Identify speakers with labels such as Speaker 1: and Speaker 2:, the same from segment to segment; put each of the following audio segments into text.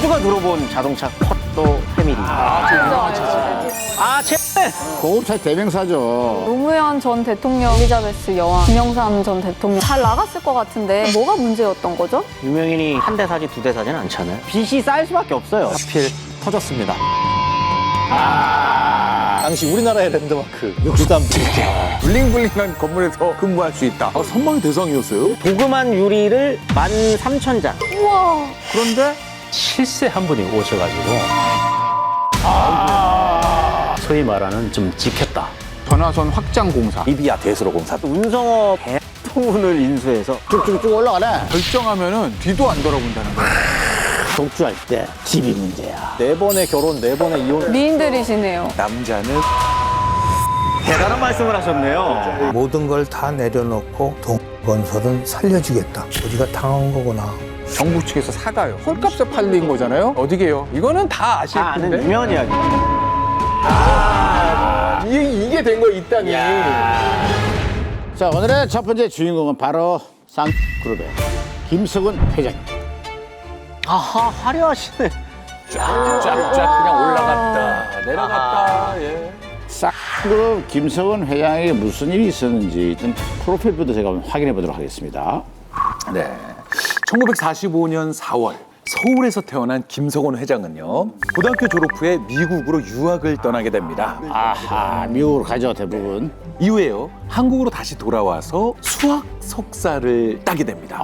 Speaker 1: 모두가 들어본 자동차 포르 패밀리. 최!
Speaker 2: 고급차 대명사죠.
Speaker 3: 노무현 전 대통령, 엘리자베스 여왕, 김영삼 전 대통령 잘 나갔을 것 같은데 뭐가 문제였던 거죠?
Speaker 1: 유명인이 한 대 사지 두 대 사지는 않잖아요. 빚이 쌓일 수밖에 없어요.
Speaker 4: 하필 터졌습니다. 당시 우리나라의 랜드마크 육삼
Speaker 5: 블링블링한 건물에서 근무할 수 있다.
Speaker 6: 선망의 대상이었어요?
Speaker 1: 도금한 유리를 13,000잔.
Speaker 3: 우와.
Speaker 5: 그런데
Speaker 7: 7세 한 분이 오셔가지고 소위 말하는 좀 지켰다.
Speaker 5: 전화선 확장 공사.
Speaker 4: 리비아 대수로 공사.
Speaker 1: 운송업 대부분을 인수해서
Speaker 2: 쭉쭉쭉 올라가네.
Speaker 5: 결정하면은 뒤도 안 돌아본다는 거야.
Speaker 2: 독주할 때 집이 문제야.
Speaker 4: 4번의 결혼, 4번의 이혼.
Speaker 3: 미인들이시네요.
Speaker 4: 남자는
Speaker 1: 대단한 말씀을 하셨네요.
Speaker 8: 모든 걸 다 내려놓고 동건설은 살려주겠다. 우리가 당한 거구나.
Speaker 5: 정부 측에서 사가요. 헐값에 팔린 거잖아요. 어디게요? 이거는 다 아실
Speaker 1: 다 아는
Speaker 5: 텐데.
Speaker 1: 유명한 이야기.
Speaker 5: 이게 된 거야, 이 땅이.
Speaker 2: 자, 오늘의 첫 번째 주인공은 바로 쌍그룹의 김석은 회장입니다.
Speaker 1: 아하, 화려하시네.
Speaker 4: 쫙쫙 그냥 올라갔다, 내려갔다. 예.
Speaker 2: 쌍그룹 김석은 회장에게 무슨 일이 있었는지 좀 프로필부터 제가 한번 확인해 보도록 하겠습니다.
Speaker 5: 네. 1945년 4월 서울에서 태어난 김석원 회장은요. 고등학교 졸업 후에 미국으로 유학을 떠나게 됩니다.
Speaker 2: 아하, 미국으로 가죠, 대부분.
Speaker 5: 이후에요. 한국으로 다시 돌아와서 수학 석사를 따게 됩니다.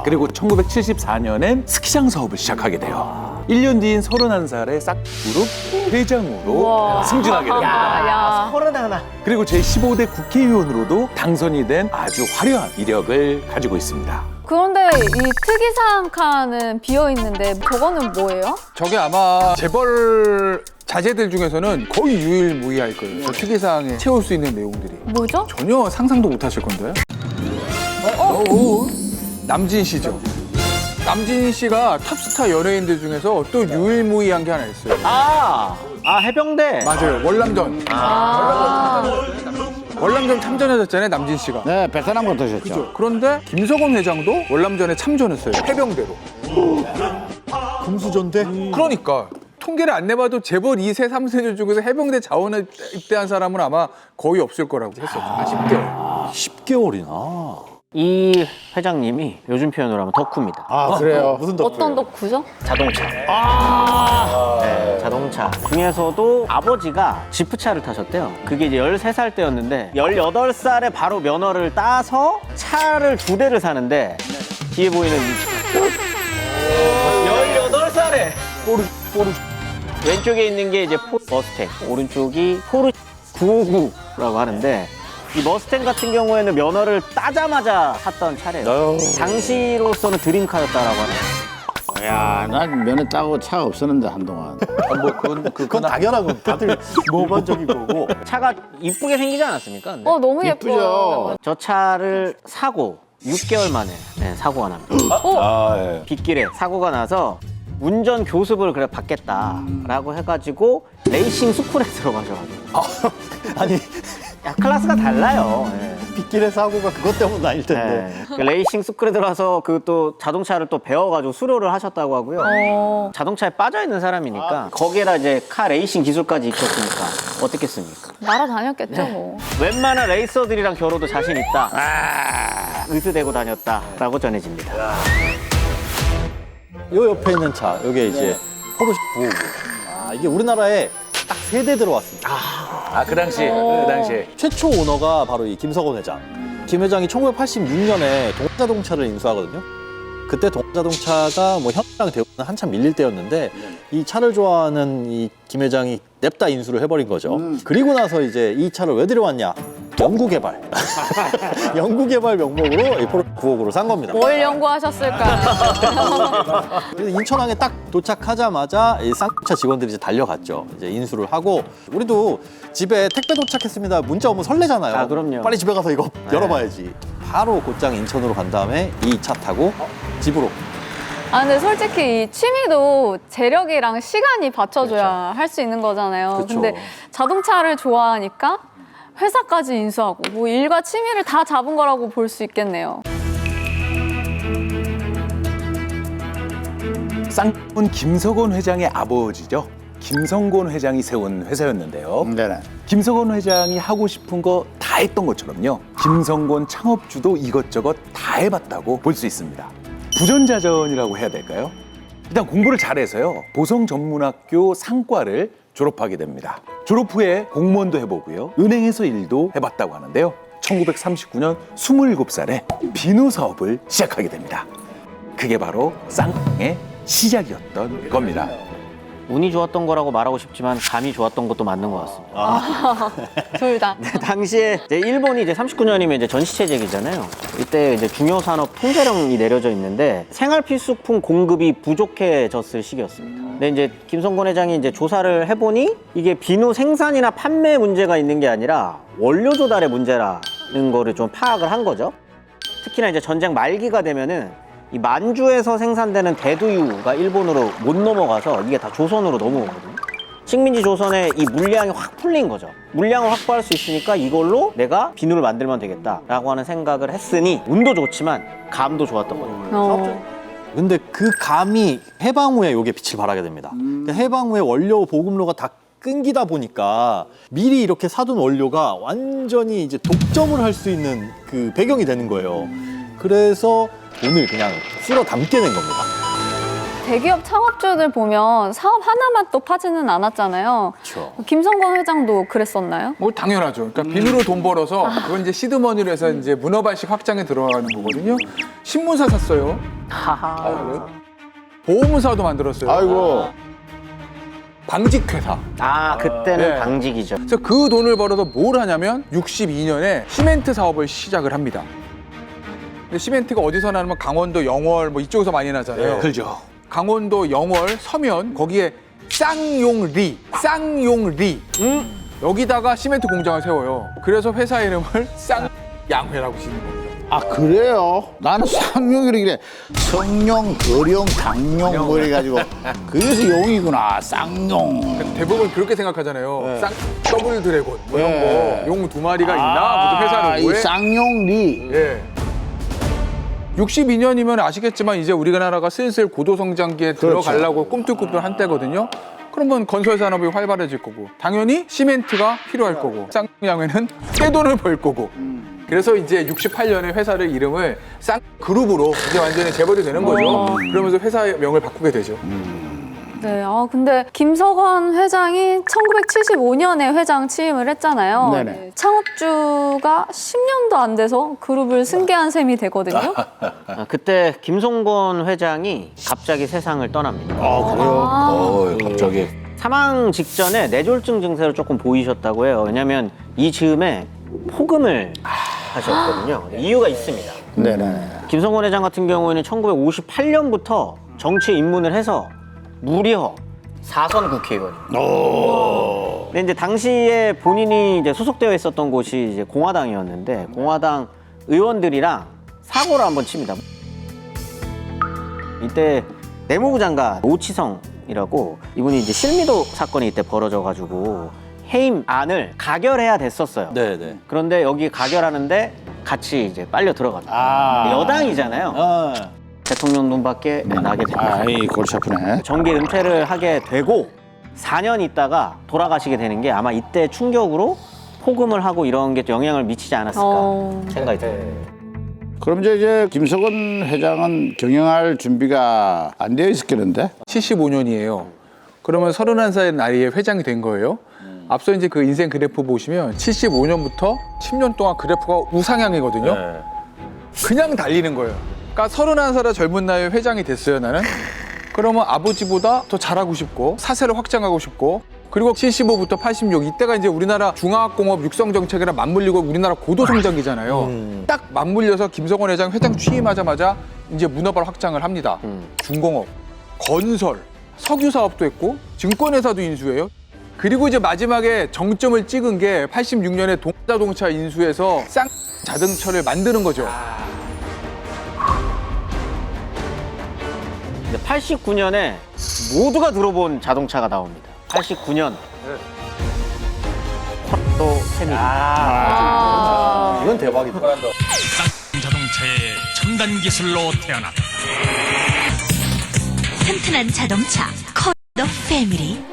Speaker 5: 그리고 1974년엔 스키장 사업을 시작하게 돼요. 1년 뒤인 31살에 싹그룹 회장으로 승진하게 됩니다.
Speaker 3: 야.
Speaker 1: 서른하나.
Speaker 5: 그리고 제15대 국회의원으로도 당선이 된 아주 화려한 이력을 가지고 있습니다.
Speaker 3: 그런데 이 특이사항 칸은 비어 있는데 저거는 뭐예요?
Speaker 5: 저게 아마 재벌 자제들 중에서는 거의 유일무이할 거예요. 저 특이사항에 채울 수 있는 내용들이.
Speaker 3: 뭐죠?
Speaker 5: 전혀 상상도 못 하실 건데요. 남진 씨죠. 남진 씨가 탑스타 연예인들 중에서 또 유일무이한 게 하나 있어요.
Speaker 1: 해병대.
Speaker 5: 맞아요. 월남전. 월남전 참전하셨잖아요, 남진 씨가.
Speaker 2: 네, 베트남 건너셨죠.
Speaker 5: 그죠. 그런데 김석원 회장도 월남전에 참전했어요. 해병대로.
Speaker 4: 금수전대?
Speaker 5: 그러니까 통계를 안 내봐도 재벌 2세, 3세들 중에서 해병대 자원에 입대한 사람은 아마 거의 없을 거라고 했었죠. 10개월.
Speaker 4: 10개월이나.
Speaker 1: 이 회장님이 요즘 표현으로 하면 덕후입니다.
Speaker 2: 그래요?
Speaker 4: 무슨 덕분에?
Speaker 3: 어떤 덕후죠?
Speaker 1: 자동차. 네, 자동차. 중에서도 아버지가 지프차를 타셨대요. 그게 이제 13살 때였는데 18살에 바로 면허를 따서 차를 2대를 사는데 뒤에 보이는 이 차. 18살에 포르. 왼쪽에 있는 게 이제 포르 머스탱, 오른쪽이 포르 959라고 하는데 이 머스탱 같은 경우에는 면허를 따자마자 샀던 차래요. 당시로서는 드림카였다라고 하네요.
Speaker 2: 야, 난 면허 따고 차가 없었는데 한동안.
Speaker 4: 뭐 그건 당연한 건 다들 일반적인 거고.
Speaker 1: 차가 이쁘게 생기지 않았습니까? 근데?
Speaker 3: 너무 예뻐요.
Speaker 2: 예쁘죠?
Speaker 1: 저 차를 사고 6개월 만에 사고가 납니다.
Speaker 4: 예.
Speaker 1: 빗길에 사고가 나서 운전 교습을 그래 받겠다라고 해가지고 레이싱 스쿨에 들어가셔가지고.
Speaker 4: 아니,
Speaker 1: 야, 클래스가 달라요. 예.
Speaker 4: 빗길의 사고가 그것 때문 아닐 텐데.
Speaker 1: 예. 그 레이싱 스쿨에 들어가서 그 또 자동차를 또 배워가지고 수료를 하셨다고 하고요. 자동차에 빠져 있는 사람이니까 거기에다 이제 카 레이싱 기술까지 익혔으니까 어떻겠습니까?
Speaker 3: 날아다녔겠죠, 뭐.
Speaker 1: 웬만한 레이서들이랑 겨뤄도 자신 있다. 의수대고 다녔다라고 전해집니다.
Speaker 4: 요 옆에 있는 차, 요게 이제 포르쉐 959. 이게 우리나라에 딱 3대 들어왔습니다.
Speaker 5: 그 당시에.
Speaker 4: 최초 오너가 바로 이 김석원 회장. 김 회장이 1986년에 동자동차를 인수하거든요. 그때 동자동차가 뭐 현대랑 대우는 한참 밀릴 때였는데 이 차를 좋아하는 이 김 회장이 냅다 인수를 해버린 거죠. 그리고 나서 이제 이 차를 왜 들여왔냐? 연구개발. 연구개발 명목으로 이 포르쉐 959를 산 겁니다.
Speaker 3: 뭘 연구하셨을까?
Speaker 4: 그래서 인천항에 딱 도착하자마자 이 쌍차 직원들이 이제 달려갔죠. 이제 인수를 하고 우리도 집에 택배 도착했습니다. 문자 오면 설레잖아요.
Speaker 1: 그럼요.
Speaker 4: 빨리 집에 가서 이거 열어봐야지. 바로 곧장 인천으로 간 다음에 이 차 타고 집으로.
Speaker 3: 근데 솔직히 이 취미도 재력이랑 시간이 받쳐줘야 할 수 있는 거잖아요.
Speaker 4: 그렇죠.
Speaker 3: 근데 자동차를 좋아하니까 회사까지 인수하고 뭐 일과 취미를 다 잡은 거라고 볼 수 있겠네요.
Speaker 5: 쌍용은 김석원 회장의 아버지죠. 김성곤 회장이 세운 회사였는데요.
Speaker 2: 네네.
Speaker 5: 김석원 회장이 하고 싶은 거 다 했던 것처럼요. 김성곤 창업주도 이것저것 다 해봤다고 볼 수 있습니다. 부전자전이라고 해야 될까요? 일단 공부를 잘해서요. 보성전문학교 상과를 졸업하게 됩니다. 졸업 후에 공무원도 해보고요. 은행에서 일도 해봤다고 하는데요. 1939년 27살에 비누 사업을 시작하게 됩니다. 그게 바로 쌍용의 시작이었던 겁니다.
Speaker 1: 운이 좋았던 거라고 말하고 싶지만 감이 좋았던 것도 맞는 것 같습니다.
Speaker 3: 둘 다.
Speaker 1: 당시에 이제 일본이 이제 39년이면 이제 전시체제기잖아요. 이때 이제 중요 산업 통제령이 내려져 있는데 생활 필수품 공급이 부족해졌을 시기였습니다. 근데 이제 김성곤 회장이 이제 조사를 해보니 이게 비누 생산이나 판매 문제가 있는 게 아니라 원료 조달의 문제라는 거를 좀 파악을 한 거죠. 특히나 이제 전쟁 말기가 되면은 이 만주에서 생산되는 대두유가 일본으로 못 넘어가서 이게 다 조선으로 넘어오거든요. 식민지 조선에 이 물량이 확 풀린 거죠. 물량을 확보할 수 있으니까 이걸로 내가 비누를 만들면 되겠다라고 하는 생각을 했으니 운도 좋지만 감도 좋았던 거예요.
Speaker 4: 근데 그 감이 해방 후에 요게 빛을 발하게 됩니다. 그러니까 해방 후에 원료 보급로가 다 끊기다 보니까 미리 이렇게 사둔 원료가 완전히 이제 독점을 할 수 있는 그 배경이 되는 거예요. 그래서 돈을 그냥 쓸어 담게 된 겁니다.
Speaker 3: 대기업 창업주들 보면 사업 하나만 또 파지는 않았잖아요.
Speaker 4: 그렇죠.
Speaker 3: 김성건 회장도 그랬었나요?
Speaker 6: 뭐 당연하죠. 그러니까 비누로 돈 벌어서 그건 이제 시드머니로 해서 이제 문어발식 확장에 들어가는 거거든요. 신문사 샀어요. 아, 그래요? 보험사도 만들었어요.
Speaker 2: 아이고.
Speaker 6: 방직회사.
Speaker 1: 아, 그때는
Speaker 6: 네.
Speaker 1: 방직이죠.
Speaker 6: 그래서 그 돈을 벌어서 뭘 하냐면 62년에 시멘트 사업을 시작을 합니다. 근데 시멘트가 어디서 나냐면 강원도 영월 뭐 이쪽에서 많이 나잖아요.
Speaker 5: 그렇죠.
Speaker 6: 강원도 영월 서면 거기에 쌍용리 여기다가 시멘트 공장을 세워요. 그래서 회사 이름을 쌍양회라고 짓는 겁니다.
Speaker 2: 아 그래요? 나는 쌍용이래. 성용, 거룡, 당용 뭐 이래가지고 그래서 용이구나. 쌍용.
Speaker 6: 대부분 그렇게 생각하잖아요. 쌍 더블 드래곤 뭐 이런 거 용 두 마리가 있나? 무슨 회사를
Speaker 2: 이
Speaker 6: 왜?
Speaker 2: 쌍용리.
Speaker 6: 예. 62년이면 아시겠지만 이제 우리나라가 슬슬 고도성장기에 들어가려고 꿈틀꿈틀 한때거든요. 그러면 건설 산업이 활발해질 거고 당연히 시멘트가 필요할 거고 쌍양회는 떼돈을 벌 거고 그래서 이제 68년에 회사를 이름을 쌍그룹으로 이제 완전히 재벌이 되는 거죠. 그러면서 회사명을 바꾸게 되죠.
Speaker 3: 네, 근데 김석원 회장이 1975년에 회장 취임을 했잖아요.
Speaker 2: 네네.
Speaker 3: 창업주가 10년도 안 돼서 그룹을 승계한 셈이 되거든요.
Speaker 1: 아, 그때 김성곤 회장이 갑자기 세상을 떠납니다.
Speaker 2: 아 그래요?
Speaker 5: 갑자기.
Speaker 1: 사망 직전에 뇌졸중 증세를 조금 보이셨다고 해요. 왜냐하면 이 즈음에 폭음을 하셨거든요. 이유가 있습니다.
Speaker 2: 네네.
Speaker 1: 김성곤 회장 같은 경우에는 1958년부터 정치에 입문을 해서 무려 4선 국회의원. 근데 이제 당시에 본인이 이제 소속되어 있었던 곳이 이제 공화당이었는데 공화당 의원들이랑 사고를 한번 칩니다. 이때 내무부 장관 오치성이라고 이분이 이제 실미도 사건이 이때 벌어져가지고 해임안을 가결해야 됐었어요.
Speaker 4: 네네.
Speaker 1: 그런데 여기 가결하는데 같이 이제 빨려 들어갑니다.
Speaker 2: 아.
Speaker 1: 여당이잖아요. 대통령 눈밖에 나게 됩니다.
Speaker 2: 아이 골치 아프네.
Speaker 1: 정계 은퇴를 하게 되고 4년 있다가 돌아가시게 되는 게 아마 이때 충격으로 폭음을 하고 이런 게 영향을 미치지 않았을까 생각이 듭니다.
Speaker 2: 그럼 이제 김석원 회장은 경영할 준비가 안 되어 있었겠는데?
Speaker 6: 75년이에요. 그러면 31살 나이에 회장이 된 거예요. 앞서 이제 그 인생 그래프 보시면 75년부터 10년 동안 그래프가 우상향이거든요. 그냥 달리는 거예요. 그러니까 31살의 젊은 나이에 회장이 됐어요, 나는. 그러면 아버지보다 더 잘하고 싶고 사세를 확장하고 싶고 그리고 75부터 86 이때가 이제 우리나라 중화학공업 육성 정책이랑 맞물리고 우리나라 고도 성장기잖아요. 딱 맞물려서 김성원 회장 회장 취임하자마자 이제 문어발 확장을 합니다. 중공업, 건설, 석유 사업도 했고 증권회사도 인수해요. 그리고 이제 마지막에 정점을 찍은 게 86년에 동자동차 인수해서 쌍자동차를 만드는 거죠.
Speaker 1: 89년에 모두가 들어본 자동차가 나옵니다. 89년 또 세미.
Speaker 4: 이건 대박이다.
Speaker 9: 자동차의 첨단 기술로 태어났다. 튼튼한 자동차 콘도 패밀리.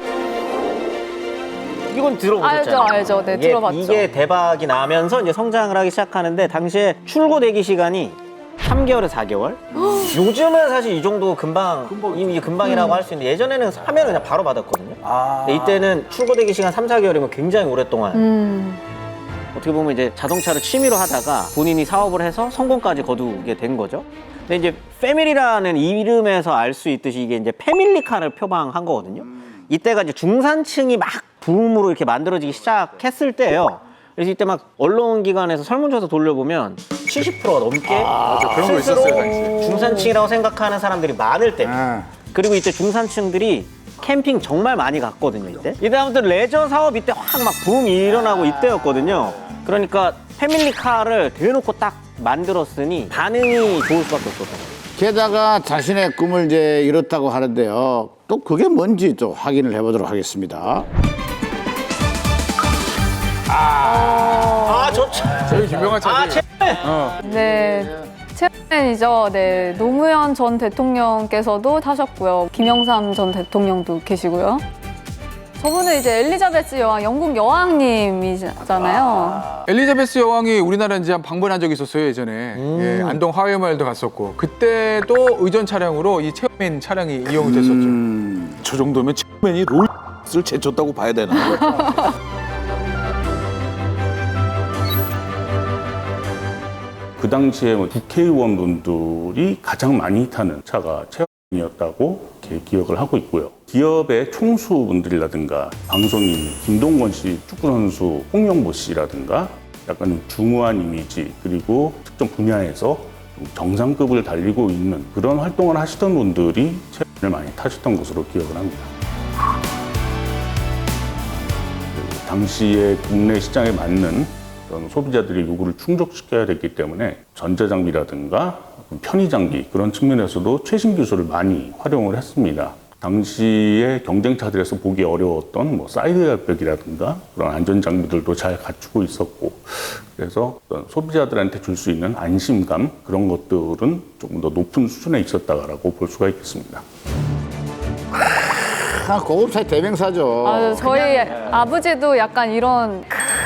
Speaker 1: 이건 들어보셨잖아요.
Speaker 3: 알죠. 네, 들어봤죠.
Speaker 1: 이게 대박이 나면서 이제 성장을 하기 시작하는데 당시에 출고 대기 시간이 3개월에서 4개월. 요즘은 사실 이 정도 이미 금방이라고 할 수 있는데 예전에는 하면 그냥 바로 받았거든요. 근데 이때는 출고 대기 시간 3, 4개월이면 굉장히 오랫동안 어떻게 보면 이제 자동차를 취미로 하다가 본인이 사업을 해서 성공까지 거두게 된 거죠. 근데 이제 패밀리라는 이름에서 알 수 있듯이 이게 이제 패밀리카를 표방한 거거든요. 이때가 이제 중산층이 막 붐으로 이렇게 만들어지기 시작했을 때예요. 그래서 이때 막 언론기관에서 설문조사 돌려보면 70%가 넘게
Speaker 6: 그런 거
Speaker 1: 스스로
Speaker 6: 있었어요, 당시에.
Speaker 1: 중산층이라고 생각하는 사람들이 많을 때. 그리고 이때 중산층들이 캠핑 정말 많이 갔거든요, 이때 아무튼 레저 사업 이때 확 막 붐이 일어나고 이때였거든요. 그러니까 패밀리카를 대놓고 딱 만들었으니 반응이 좋을 수밖에 없었어요.
Speaker 2: 게다가 자신의 꿈을 이제 이뤘다고 하는데요. 또 그게 뭔지 또 확인을 해보도록 하겠습니다.
Speaker 1: 좋죠.
Speaker 6: 제일 유명한 차지.
Speaker 3: 네. 최근이죠. 네. 노무현 전 대통령께서도 타셨고요. 김영삼 전 대통령도 계시고요. 저분은 이제 엘리자베스 여왕, 영국 여왕님이잖아요.
Speaker 6: 엘리자베스 여왕이 우리나라 이제 방문한 적이 있었어요, 예전에. 예, 안동 하회마을도 갔었고. 그때도 의전 차량으로 이 체어맨 차량이 이용이 됐었죠.
Speaker 5: 저 정도면 체어맨이 롤스를 제쳤다고 봐야 되나?
Speaker 10: 그 당시에 국회의원분들이 가장 많이 타는 차가 체어맨이었다고 이렇게 기억을 하고 있고요. 기업의 총수분들이라든가 방송인 김동건 씨, 축구선수 홍명보 씨라든가 약간 중후한 이미지 그리고 특정 분야에서 정상급을 달리고 있는 그런 활동을 하시던 분들이 체어맨을 많이 타셨던 것으로 기억을 합니다. 당시에 국내 시장에 맞는 그런 소비자들의 요구를 충족시켜야 됐기 때문에 전자장비라든가 편의장비 그런 측면에서도 최신 기술을 많이 활용을 했습니다. 당시에 경쟁차들에서 보기 어려웠던 사이드 에어백이라든가 그런 안전장비들도 잘 갖추고 있었고 그래서 소비자들한테 줄 수 있는 안심감 그런 것들은 조금 더 높은 수준에 있었다고 볼 수가 있겠습니다.
Speaker 2: 고급차의 대명사죠.
Speaker 3: 저희 아버지도 약간 이런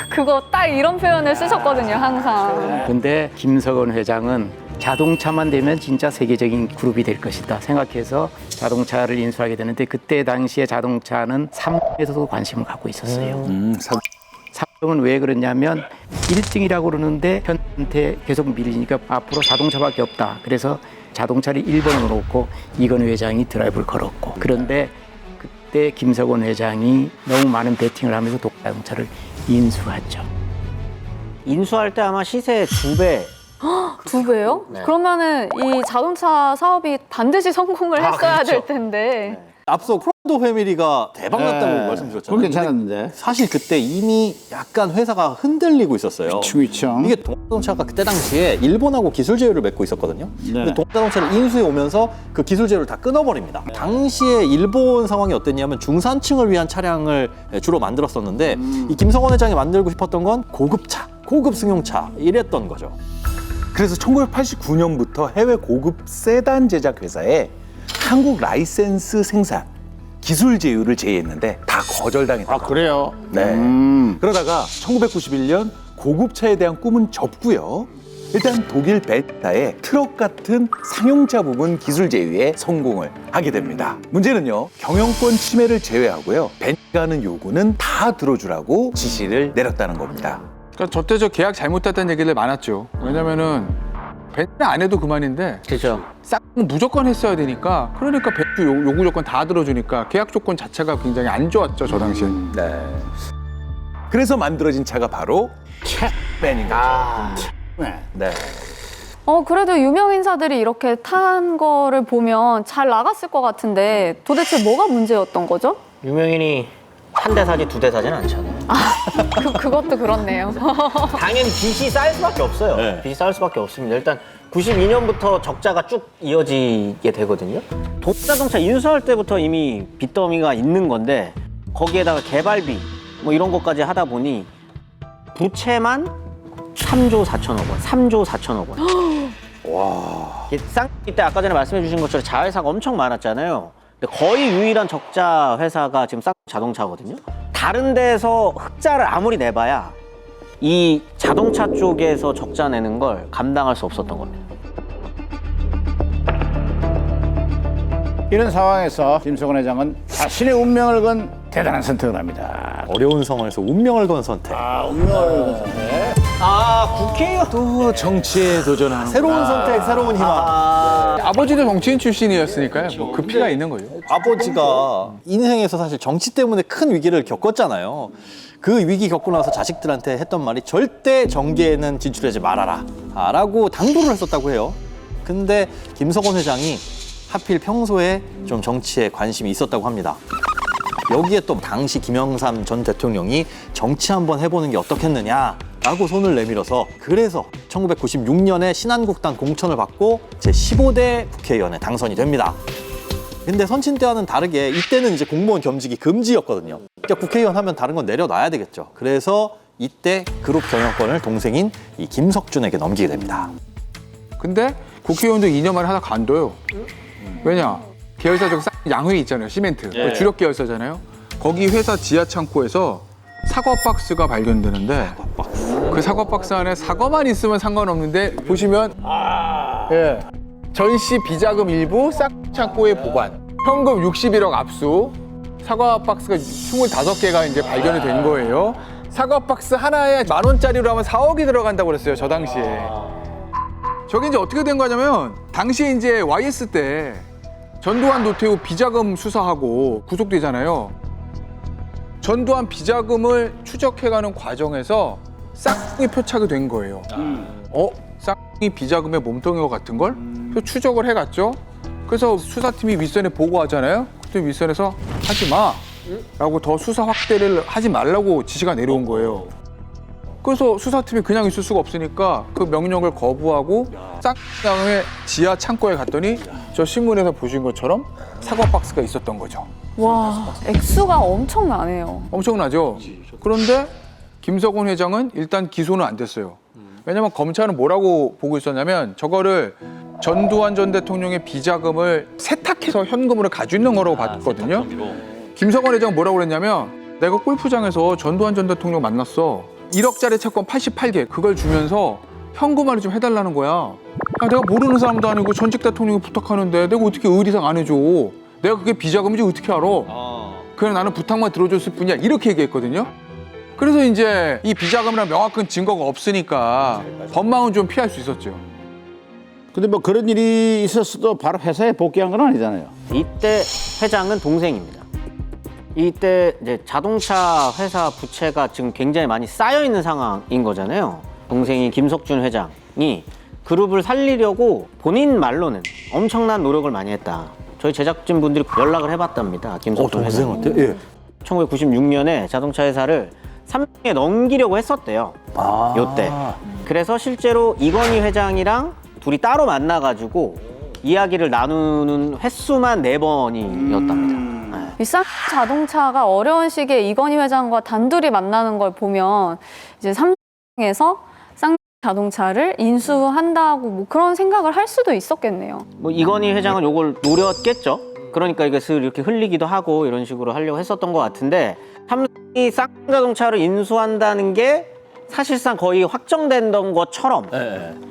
Speaker 3: 그거 딱 이런 표현을 쓰셨거든요, 항상.
Speaker 7: 근데 김석원 회장은 자동차만 되면 진짜 세계적인 그룹이 될 것이다 생각해서 자동차를 인수하게 되는데 그때 당시에 자동차는 삼성에서도 관심을 갖고 있었어요. 삼성은 왜 그러냐면 1등이라고 그러는데 현대한테 계속 밀리니까 앞으로 자동차밖에 없다. 그래서 자동차를 1번으로 놓고 이건희 회장이 드라이브를 걸었고 그런데 그때 김석원 회장이 너무 많은 베팅을 하면서 자동차를 인수하죠.
Speaker 1: 인수할 때 아마 시세의 2배.
Speaker 3: 2배요?
Speaker 1: 네.
Speaker 3: 그러면은 이 자동차 사업이 반드시 성공을 했어야
Speaker 1: 그렇죠.
Speaker 3: 될 텐데.
Speaker 4: 앞서 콘도 패밀리가 대박 났다고 말씀드렸잖아요.
Speaker 2: 그건 괜찮았는데.
Speaker 4: 근데 사실 그때 이미 약간 회사가 흔들리고 있었어요.
Speaker 2: 그쵸.
Speaker 4: 이게 동자동차가 그때 당시에 일본하고 기술 제휴를 맺고 있었거든요. 근데 동자동차를 인수해 오면서 그 기술 제휴를 다 끊어버립니다. 당시에 일본 상황이 어땠냐면 중산층을 위한 차량을 주로 만들었었는데 이 김성원 회장이 만들고 싶었던 건 고급차, 고급 승용차 이랬던 거죠.
Speaker 5: 그래서 1989년부터 해외 고급 세단 제작 회사에 한국 라이센스 생산 기술 제휴를 제의했는데 다 거절당했다.
Speaker 2: 그래요?
Speaker 5: 네. 그러다가 1991년 고급차에 대한 꿈은 접고요. 일단 독일 벤츠사의 트럭 같은 상용차 부분 기술 제휴에 성공을 하게 됩니다. 문제는요, 경영권 침해를 제외하고요, 벤츠가 하는 요구는 다 들어주라고 지시를 내렸다는 겁니다.
Speaker 6: 그러니까 저때 저 계약 잘못했다는 얘기를 많았죠. 왜냐면은 벤츠 안 해도 그만인데
Speaker 1: 그렇죠.
Speaker 6: 싹은 무조건 했어야 되니까 그러니까 벤츠 요구 조건 다 들어주니까 계약 조건 자체가 굉장히 안 좋았죠, 저 당시에.
Speaker 5: 네. 그래서 만들어진 차가 바로 체어맨인 거죠. 네.
Speaker 3: 그래도 유명 인사들이 이렇게 탄 거를 보면 잘 나갔을 것 같은데 도대체 뭐가 문제였던 거죠?
Speaker 1: 유명인이 한 대 사지 2대 사지는 않잖아요.
Speaker 3: 그것도 그렇네요.
Speaker 1: 당연히 빚이 쌓일 수밖에 없어요.
Speaker 4: 네.
Speaker 1: 빚이 쌓일 수밖에 없습니다. 일단 92년부터 적자가 쭉 이어지게 되거든요. 동자동차 인수할 때부터 이미 빚더미가 있는 건데 거기에다가 개발비 뭐 이런 것까지 하다 보니 부채만 3조 4천억 원, 3조 4천억 원. 와. 쌍 이때 아까 전에 말씀해 주신 것처럼 자회사가 엄청 많았잖아요. 거의 유일한 적자 회사가 지금 쌍자동차거든요. 다른 데서 흑자를 아무리 내봐야 이 자동차 쪽에서 적자 내는 걸 감당할 수 없었던 겁니다.
Speaker 2: 이런 상황에서 김석원 회장은 자신의 운명을 건 대단한 선택을 합니다.
Speaker 4: 어려운 상황에서 운명을 건 선택.
Speaker 1: 국회의원
Speaker 5: 또 정치에 도전하는
Speaker 4: 새로운 선택, 새로운 희망.
Speaker 6: 아버지도 정치인 출신이었으니까요. 뭐 그 피가 있는 거죠.
Speaker 4: 아버지가 인생에서 사실 정치 때문에 큰 위기를 겪었잖아요. 그 위기 겪고 나서 자식들한테 했던 말이 절대 정계에는 진출하지 말아라 라고 당부를 했었다고 해요. 근데 김석원 회장이 하필 평소에 좀 정치에 관심이 있었다고 합니다. 여기에 또 당시 김영삼 전 대통령이 정치 한번 해보는 게 어떻겠느냐라고 손을 내밀어서 그래서 1996년에 신한국당 공천을 받고 제15대 국회의원에 당선이 됩니다. 근데 선친 때와는 다르게 이때는 이제 공무원 겸직이 금지였거든요. 그러니까 국회의원 하면 다른 건 내려놔야 되겠죠. 그래서 이때 그룹 경영권을 동생인 이 김석준에게 넘기게 됩니다.
Speaker 6: 근데 국회의원도 2년 만에 하나 간둬요. 왜냐? 계열사적 양회 있잖아요. 시멘트. 그 주력 계열사잖아요. 거기 회사 지하 창고에서 사과 박스가 발견되는데 그 사과 박스 안에 사과만 있으면 상관없는데 보시면 예. 전시 비자금 일부 싹 창고에 보관. 현금 61억 압수. 사과 박스가 25개가 이제 발견이 된 거예요. 사과 박스 하나에 10,000원짜리로 하면 4억이 들어간다고 그랬어요. 저 당시에. 저게 이제 어떻게 된 거냐면 당시에 이제 YS 때 전두환 노태우 비자금 수사하고 구속되잖아요. 전두환 비자금을 추적해가는 과정에서 쌍둥이 표착이 된 거예요. 쌍둥이 비자금의 몸뚱이 같은 걸 추적을 해갔죠. 그래서 수사팀이 윗선에 보고하잖아요. 그때 윗선에서 하지 마 라고 더 수사 확대를 하지 말라고 지시가 내려온 거예요. 그래서 수사팀이 그냥 있을 수가 없으니까 그 명령을 거부하고 쌍둥이의 지하 창고에 갔더니 저 신문에서 보신 것처럼 사과 박스가 있었던 거죠.
Speaker 3: 와, 액수가 엄청나네요.
Speaker 6: 엄청나죠? 그런데 김석원 회장은 일단 기소는 안 됐어요. 왜냐면 검찰은 뭐라고 보고 있었냐면 저거를 전두환 전 대통령의 비자금을 세탁해서 현금으로 가지고 있는 거라고 봤거든요. 김석원 회장은 뭐라고 그랬냐면 내가 골프장에서 전두환 전 대통령 만났어. 1억짜리 채권 88개 그걸 주면서 현금화를 좀 해달라는 거야. 야, 내가 모르는 사람도 아니고 전직 대통령이 부탁하는데 내가 어떻게 의리상 안 해줘. 내가 그게 비자금인지 어떻게 알아. 그냥 나는 부탁만 들어줬을 뿐이야. 이렇게 얘기했거든요. 그래서 이제 이 비자금이랑 명확한 증거가 없으니까 법망은 좀 피할 수 있었죠.
Speaker 2: 근데 뭐 그런 일이 있었어도 바로 회사에 복귀한 건 아니잖아요.
Speaker 1: 이때 회장은 동생입니다. 이때 이제 자동차 회사 부채가 지금 굉장히 많이 쌓여 있는 상황인 거잖아요. 동생인 김석준 회장이 그룹을 살리려고 본인 말로는 엄청난 노력을 많이 했다. 저희 제작진분들이 연락을 해봤답니다. 김석준 회장한테.
Speaker 4: 예.
Speaker 1: 1996년에 자동차 회사를 3명에 넘기려고 했었대요. 요때. 그래서 실제로 이건희 회장이랑 둘이 따로 만나가지고 이야기를 나누는 횟수만 4번이었답니다.
Speaker 3: 이 쌍자동차가 어려운 시기에 이건희 회장과 단둘이 만나는 걸 보면 이제 삼성에서 쌍자동차를 인수한다고 뭐 그런 생각을 할 수도 있었겠네요.
Speaker 1: 뭐 이건희 회장은 요걸 노렸겠죠. 그러니까 이것을 이렇게 흘리기도 하고 이런 식으로 하려고 했었던 것 같은데 삼성이 쌍자동차를 인수한다는 게 사실상 거의 확정된 것처럼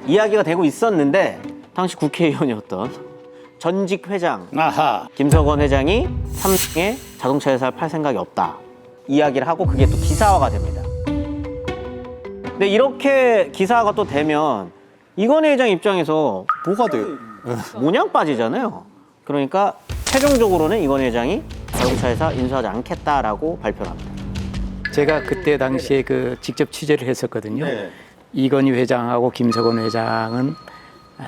Speaker 1: 이야기가 되고 있었는데 당시 국회의원이었던 전직 회장 김석원 회장이 삼성에 자동차 회사를 팔 생각이 없다 이야기를 하고 그게 또 기사화가 됩니다. 근데 이렇게 기사화가 또 되면 이건희 회장 입장에서
Speaker 4: 뭐가 돼요?
Speaker 1: 모냥 빠지잖아요. 그러니까 최종적으로는 이건희 회장이 자동차 회사 인수하지 않겠다라고 발표를 합니다.
Speaker 7: 제가 그때 당시에 그 직접 취재를 했었거든요. 이건희 회장하고 김석원 회장은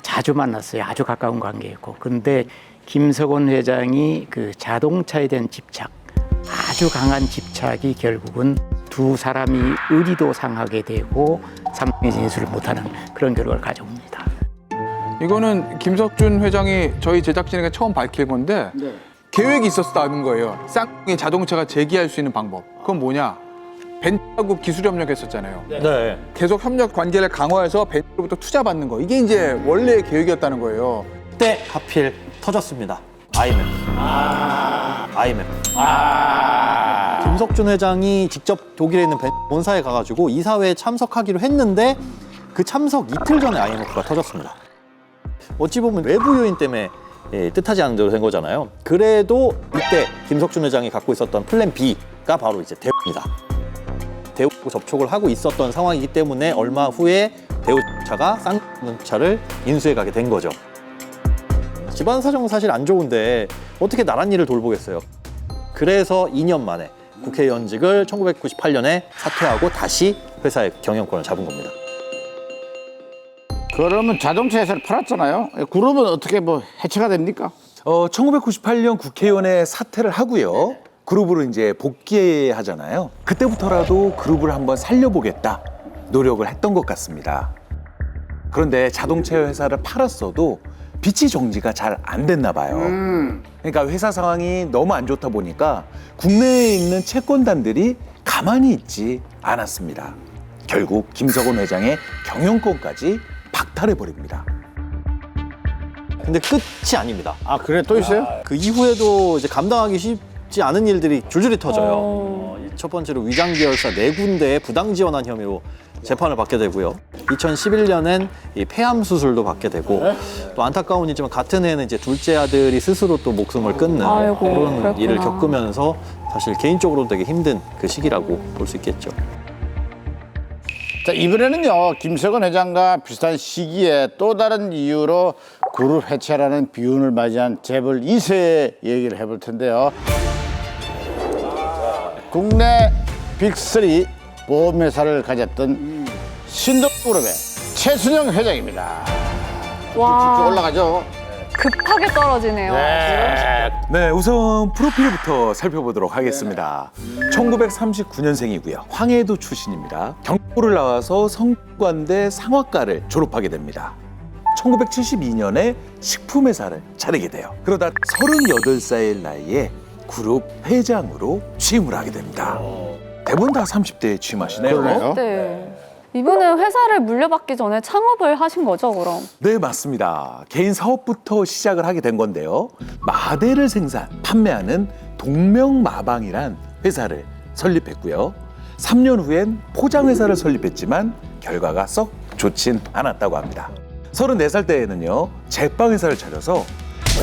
Speaker 7: 자주 만났어요. 아주 가까운 관계였고. 그런데 김석원 회장이 그 자동차에 대한 집착, 아주 강한 집착이 결국은 두 사람이 의리도 상하게 되고 삼성에 진출을 못하는 그런 결과를 가져옵니다.
Speaker 6: 이거는 김석준 회장이 저희 제작진에게 처음 밝힐 건데 계획이 있었다는 거예요. 쌍둥이 자동차가 제기할 수 있는 방법. 그건 뭐냐? 벤처하고 기술 협력했었잖아요.
Speaker 4: 네.
Speaker 6: 계속 협력 관계를 강화해서 벤처로부터 투자받는 거. 이게 이제 원래의 계획이었다는 거예요.
Speaker 4: 그때 하필 터졌습니다. IMF. IMF. 김석준 회장이 직접 독일에 있는 본사에 가가지고 이사회에 참석하기로 했는데 그 참석 이틀 전에 IMF가 터졌습니다. 어찌 보면 외부 요인 때문에 뜻하지 않은 대로 된 거잖아요. 그래도 이때 김석준 회장이 갖고 있었던 플랜 B가 바로 이제 대우입니다. 대우하고 접촉을 하고 있었던 상황이기 때문에 얼마 후에 대우차가 쌍용차를 인수해 가게 된 거죠. 집안 사정은 사실 안 좋은데 어떻게 나란 일을 돌보겠어요. 그래서 2년 만에 국회의원직을 1998년에 사퇴하고 다시 회사의 경영권을 잡은 겁니다.
Speaker 2: 그러면 자동차 회사를 팔았잖아요. 그룹은 어떻게 뭐 해체가 됩니까?
Speaker 5: 1998년 국회의원에 사퇴를 하고요. 그룹으로 이제 복귀하잖아요. 그때부터라도 그룹을 한번 살려보겠다 노력을 했던 것 같습니다. 그런데 자동차 회사를 팔았어도 빚이 정지가 잘 안 됐나 봐요. 그러니까 회사 상황이 너무 안 좋다 보니까 국내에 있는 채권단들이 가만히 있지 않았습니다. 결국 김석원 회장의 경영권까지 박탈해버립니다.
Speaker 4: 근데 끝이 아닙니다.
Speaker 2: 아, 그래? 또 있어요?
Speaker 4: 그 이후에도 이제 감당하기 쉽지 않은 일들이 줄줄이 터져요. 첫 번째로 위장계열사 4군데에 부당 지원한 혐의로 재판을 받게 되고요. 2011년엔 이 폐암 수술도 받게 되고 또 안타까운 일이지만 같은 해에는 이제 둘째 아들이 스스로 또 목숨을 끊는
Speaker 3: 아이고,
Speaker 4: 그런
Speaker 3: 그랬구나.
Speaker 4: 일을 겪으면서 사실 개인적으로 되게 힘든 그 시기라고 볼 수 있겠죠.
Speaker 2: 자, 이번에는요, 김석원 회장과 비슷한 시기에 또 다른 이유로 그룹 해체라는 비운을 맞이한 재벌 2세의 얘기를 해볼 텐데요. 국내 빅3 보험회사를 가졌던 신동그룹의 최순영 회장입니다. 쭉
Speaker 3: 와,
Speaker 2: 올라가죠.
Speaker 3: 급하게 떨어지네요.
Speaker 5: 네, 우선 프로필부터 살펴보도록 하겠습니다. 1939년생이고요. 황해도 출신입니다. 경고를 나와서 성균관대 상학과를 졸업하게 됩니다. 1972년에 식품회사를 차리게 돼요. 그러다 38살 나이에 그룹 회장으로 취임을 하게 됩니다. 대부분 다 30대에 취임하시네요.
Speaker 2: 그러네요.
Speaker 3: 네. 이분은 회사를 물려받기 전에 창업을 하신 거죠, 그럼?
Speaker 5: 네, 맞습니다. 개인 사업부터 시작을 하게 된 건데요. 마대를 판매하는 동명마방이란 회사를 설립했고요. 3년 후엔 포장회사를 설립했지만 결과가 썩 좋진 않았다고 합니다. 34살 때에는요, 제빵회사를 차려서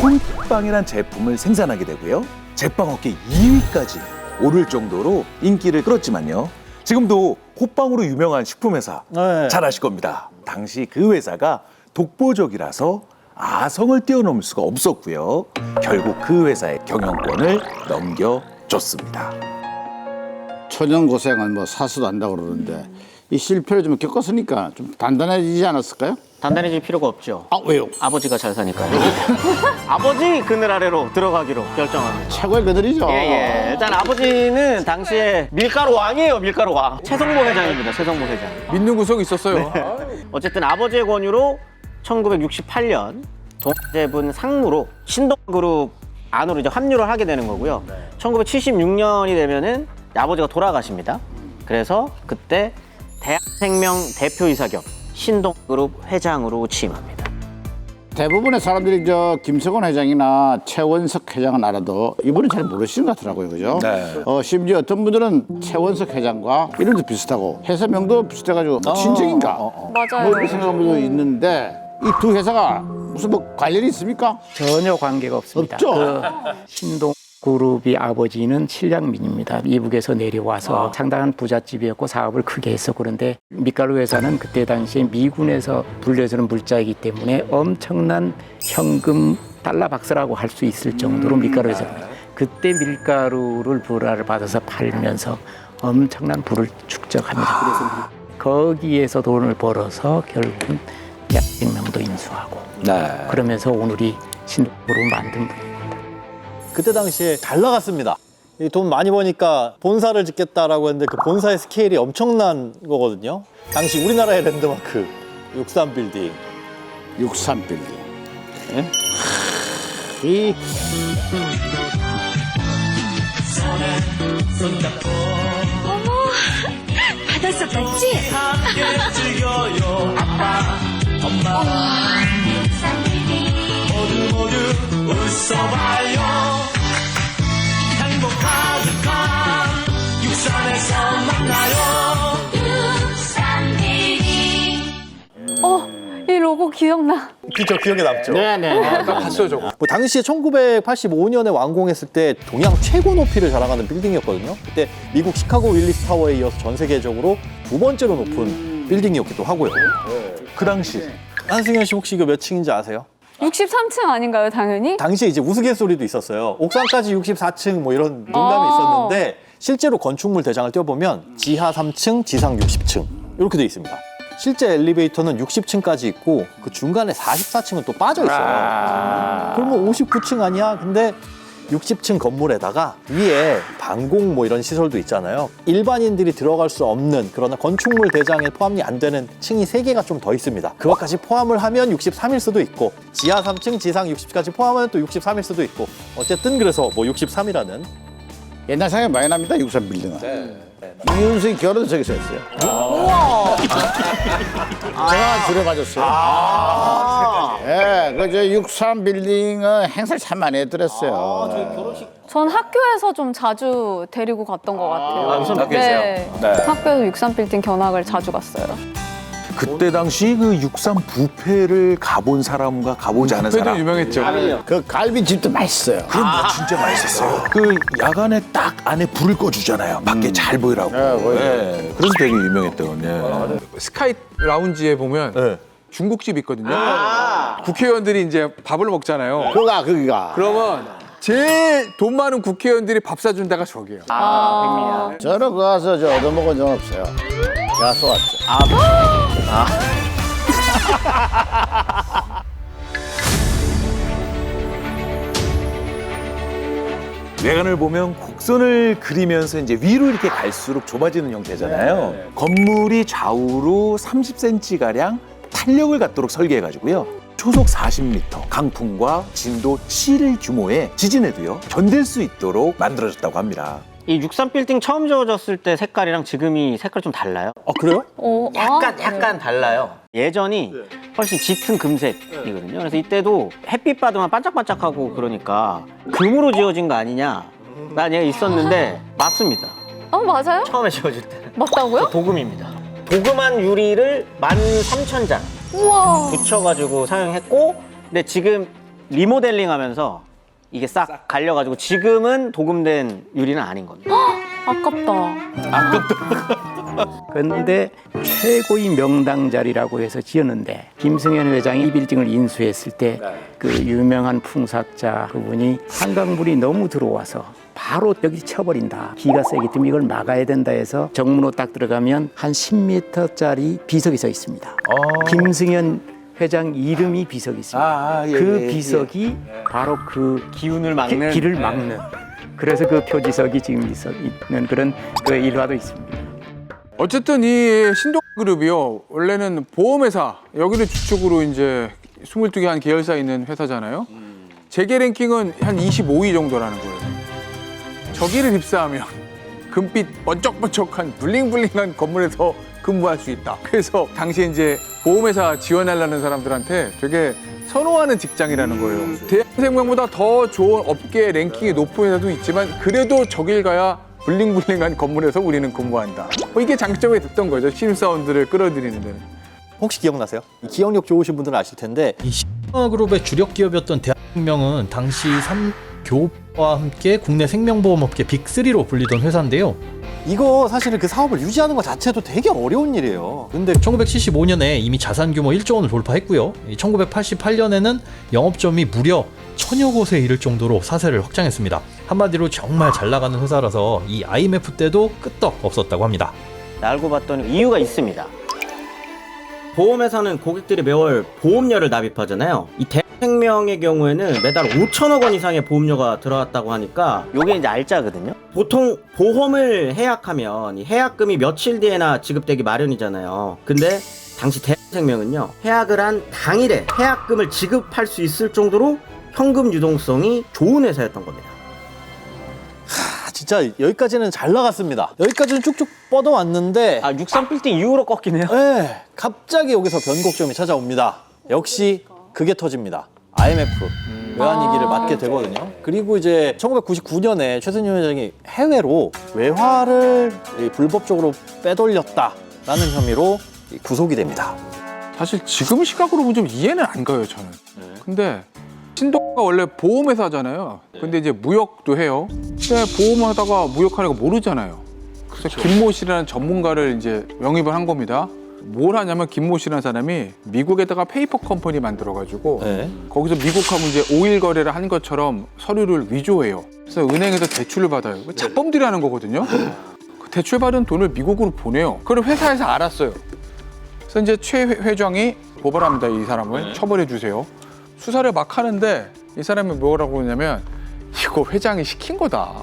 Speaker 5: 콘빵이란 제품을 생산하게 되고요. 제빵업계 2위까지 오를 정도로 인기를 끌었지만요. 지금도 호빵으로 유명한 식품회사 잘 아실 겁니다. 당시 그 회사가 독보적이라서 아성을 뛰어넘을 수가 없었고요. 결국 그 회사의 경영권을 넘겨줬습니다.
Speaker 2: 천연고생은 뭐 사수도 한다고 그러는데 이 실패를 좀 겪었으니까 좀 단단해지지 않았을까요?
Speaker 1: 단단해질 필요가 없죠.
Speaker 2: 아, 왜요?
Speaker 1: 아버지가 잘 사니까요. 아버지 그늘 아래로 들어가기로 결정합니다.
Speaker 2: 최고의 그들이죠.
Speaker 1: 예. 일단 아버지는 당시에 밀가루 왕이에요, 밀가루 왕. 최성모 회장입니다, 최성모 회장.
Speaker 6: 믿는 구석이 있었어요.
Speaker 1: 어쨌든 아버지의 권유로 1968년 동재분 상무로 신동그룹 안으로 이제 합류를 하게 되는 거고요. 1976년이 되면은 아버지가 돌아가십니다. 그래서 그때 대한생명 대표이사 겸 신동그룹 회장으로 취임합니다.
Speaker 2: 대부분의 사람들이 저 김석원 회장이나 최원석 회장은 알아도 이분은 잘 모르시는 것 같더라고요, 그죠?
Speaker 5: 네.
Speaker 2: 심지어 어떤 분들은 최원석 회장과 이름도 비슷하고 회사명도 비슷해가지고 친척인가?
Speaker 3: 맞아요.
Speaker 2: 뭐 이렇게 생각하는 분도 있는데 이 두 회사가 무슨 뭐 관련이 있습니까?
Speaker 7: 전혀 관계가 없습니다.
Speaker 2: 없죠?
Speaker 7: 그 신동그룹이 아버지는 칠량민입니다. 이북에서 내려와서 상당한 부잣집이었고 사업을 크게 했어. 그런데 밀가루 회사는 그때 당시에 미군에서 불려주는 물자이기 때문에 엄청난 현금 달러 박스라고 할 수 있을 정도로 밀가루 회사. 그때 밀가루를 불화를 받아서 팔면서 엄청난 부를 축적합니다. 그래서 거기에서 돈을 벌어서 결국은 대한생명도 인수하고 그러면서 오늘이 신동그룹을 만든 분입니다.
Speaker 4: 그때 당시에 잘 나갔습니다. 이 돈 많이 버니까 본사를 짓겠다라고 했는데 그 본사의 스케일이 엄청난 거거든요. 당시 우리나라의 랜드마크 63빌딩.
Speaker 2: 63빌딩. 예? 이
Speaker 9: 바닷속 같지?
Speaker 3: 저거 기억나.
Speaker 4: 그죠, 기억에 남죠.
Speaker 2: 네네.
Speaker 6: 나 봤어요 저거.
Speaker 4: 뭐 당시에 1985년에 완공했을 때 동양 최고 높이를 자랑하는 빌딩이었거든요. 그때 미국 시카고 윌리스 타워에 이어서 전 세계적으로 두 번째로 높은 빌딩이었기도 하고요.
Speaker 5: 그 당시
Speaker 4: 한승현 씨 혹시 이거 몇 층인지 아세요?
Speaker 3: 63층 아닌가요, 당연히?
Speaker 4: 당시에 이제 우스갯소리도 있었어요. 옥상까지 64층 뭐 이런 농담이 있었는데 실제로 건축물 대장을 떼어보면 지하 3층, 지상 60층 이렇게 돼 있습니다. 실제 엘리베이터는 60층까지 있고 그 중간에 44층은 또 빠져 있어요. 그러면 59층 아니야? 근데 60층 건물에다가 위에 방공 뭐 이런 시설도 있잖아요. 일반인들이 들어갈 수 없는 그러나 건축물 대장에 포함이 안 되는 층이 3개가 좀 더 있습니다. 그것까지 포함을 하면 63일 수도 있고 지하 3층, 지상 60층까지 포함하면 또 63일 수도 있고 어쨌든 그래서 뭐 63이라는
Speaker 2: 옛날 생각이 많이 납니다. 63 빌딩은. 이윤수의 결혼도 저기서 했어요. 제가 들어가졌어요. 예, 그저 63 빌딩은 행사를 참 많이 했더랬어요.
Speaker 3: 전 학교에서 좀 자주 데리고 갔던 것 같아요.
Speaker 1: 학교에서요?
Speaker 3: 네. 학교에서 63빌딩 견학을 자주 갔어요.
Speaker 5: 그때 당시 그 63 뷔페를 가본 사람과 가보지 않은
Speaker 6: 그래도
Speaker 5: 사람.
Speaker 6: 유명했죠.
Speaker 2: 그 갈비집도 맛있어요.
Speaker 5: 그럼 진짜 맛있었어요. 그 야간에 딱 안에 불을 꺼주잖아요. 밖에 잘 보이라고. 예, 그래서 되게 유명했던. 예.
Speaker 6: 스카이 라운지에 보면
Speaker 4: 네.
Speaker 6: 중국집 있거든요. 국회의원들이 이제 밥을 먹잖아요.
Speaker 2: 거기가.
Speaker 6: 그러면 제일 돈 많은 국회의원들이 밥 사준 데가 저기예요.
Speaker 2: 저는 거 가서 저 얻어먹은 적 없어요. 제가 쏘았죠.
Speaker 5: 외관을 보면 곡선을 그리면서 이제 위로 이렇게 갈수록 좁아지는 형태잖아요. 건물이 좌우로 30cm 가량 탄력을 갖도록 설계해가지고요. 초속 40m, 강풍과 진도 7 규모의 지진에도요 견딜 수 있도록 만들어졌다고 합니다.
Speaker 1: 이 63빌딩 처음 지어졌을 때 색깔이랑 지금이 색깔 좀 달라요?
Speaker 4: 아 그래요?
Speaker 1: 약간 달라요. 예전이 훨씬 짙은 금색이거든요. 그래서 이때도 햇빛 받으면 반짝반짝하고 그러니까 금으로 지어진 거 아니냐 라는 얘기가 있었는데 맞습니다.
Speaker 3: 맞아요?
Speaker 1: 처음에 지어질 때는.
Speaker 3: 맞다고요?
Speaker 1: 도금입니다. 도금한 유리를 13,000장
Speaker 3: 우와.
Speaker 1: 붙여가지고 사용했고 근데 지금 리모델링 하면서 이게 싹 갈려가지고 지금은 도금된 유리는 아닌 겁니다.
Speaker 3: 아깝다.
Speaker 7: 그런데 최고의 명당 자리라고 해서 지었는데 김승현 회장이 이 빌딩을 인수했을 때 그 유명한 풍삭자 그분이 한강물이 너무 들어와서 바로 여기 쳐버린다. 기가 세기 때문에 이걸 막아야 된다 해서 정문으로 딱 들어가면 한 10m짜리 비석이 서 있습니다. 김승현 회장 이름이 비석이 있습니다. 그 비석이 바로 그
Speaker 1: 기운을 막는
Speaker 7: 길을 막는. 그래서 그 표지석이 지금 있는 그런 그 일화도 있습니다.
Speaker 6: 어쨌든 이 신동그룹이요. 원래는 보험회사, 여기를 주축으로 이제 22개 한 계열사 있는 회사잖아요. 재계 랭킹은 한 25위 정도라는 거예요. 저기를 입사하면 금빛 번쩍번쩍한 블링블링한 건물에서 근무할 수 있다. 그래서 당시에 이제 보험회사 지원하려는 사람들한테 되게 선호하는 직장이라는 거예요. 대한생명보다 더 좋은 업계 랭킹이 높은 회사도 있지만 그래도 저길 가야 블링블링한 건물에서 우리는 근무한다. 이게 장점이 됐던 거죠. 신입사원들을 끌어들이는 데는.
Speaker 4: 혹시 기억나세요? 이 기억력 좋으신 분들은 아실 텐데
Speaker 11: 이 신화그룹의 주력 기업이었던 대한생명은 당시 삼교와 함께 국내 생명보험업계 빅3로 불리던 회사인데요.
Speaker 4: 이거 사실은 그 사업을 유지하는 것 자체도 되게 어려운 일이에요. 근데
Speaker 11: 1975년에 이미 자산 규모 1조 원을 돌파했고요. 1988년에는 영업점이 무려 1000여 곳에 이를 정도로 사세를 확장했습니다. 한마디로 정말 잘 나가는 회사라서 이 IMF 때도 끄떡 없었다고 합니다.
Speaker 1: 알고 봤더니 이유가 있습니다. 보험회사는 고객들이 매월 보험료를 납입하잖아요. 이 대한생명의 경우에는 매달 5천억 원 이상의 보험료가 들어왔다고 하니까 이게 이제 알짜거든요. 보통 보험을 해약하면 이 해약금이 며칠 뒤에나 지급되기 마련이잖아요. 근데 당시 대한생명은요, 해약을 한 당일에 해약금을 지급할 수 있을 정도로 현금 유동성이 좋은 회사였던 겁니다.
Speaker 4: 진짜 여기까지는 잘 나갔습니다. 여기까지는 쭉쭉 뻗어왔는데
Speaker 1: 63빌딩 이후로 꺾이네요.
Speaker 4: 네, 갑자기 여기서 변곡점이 찾아옵니다. 역시 그게 터집니다. IMF 외환위기를 맞게 되거든요. 그리고 이제 1999년에 최순실 회장이 해외로 외화를 불법적으로 빼돌렸다라는 혐의로 구속이 됩니다.
Speaker 6: 사실 지금 시각으로 보면 좀 이해는 안 가요, 저는. 근데 신동가 원래 보험회사잖아요. 근데 이제 무역도 해요. 근데 보험하다가 무역하는 거 모르잖아요. 그래서 김모 씨라는 전문가를 이제 영입을 한 겁니다. 뭘 하냐면 김모 씨라는 사람이 미국에다가 페이퍼 컴퍼니 만들어가지고 거기서 미국하고 이제 오일 거래를 한 것처럼 서류를 위조해요. 그래서 은행에서 대출을 받아요. 자범들이 하는 거거든요. 그 대출받은 돈을 미국으로 보내요. 그걸 회사에서 알았어요. 그래서 이제 최 회장이 고발합니다. 이 사람을 처벌해 주세요. 수사를 막 하는데 이 사람이 뭐라고 그러냐면 이거 회장이 시킨 거다.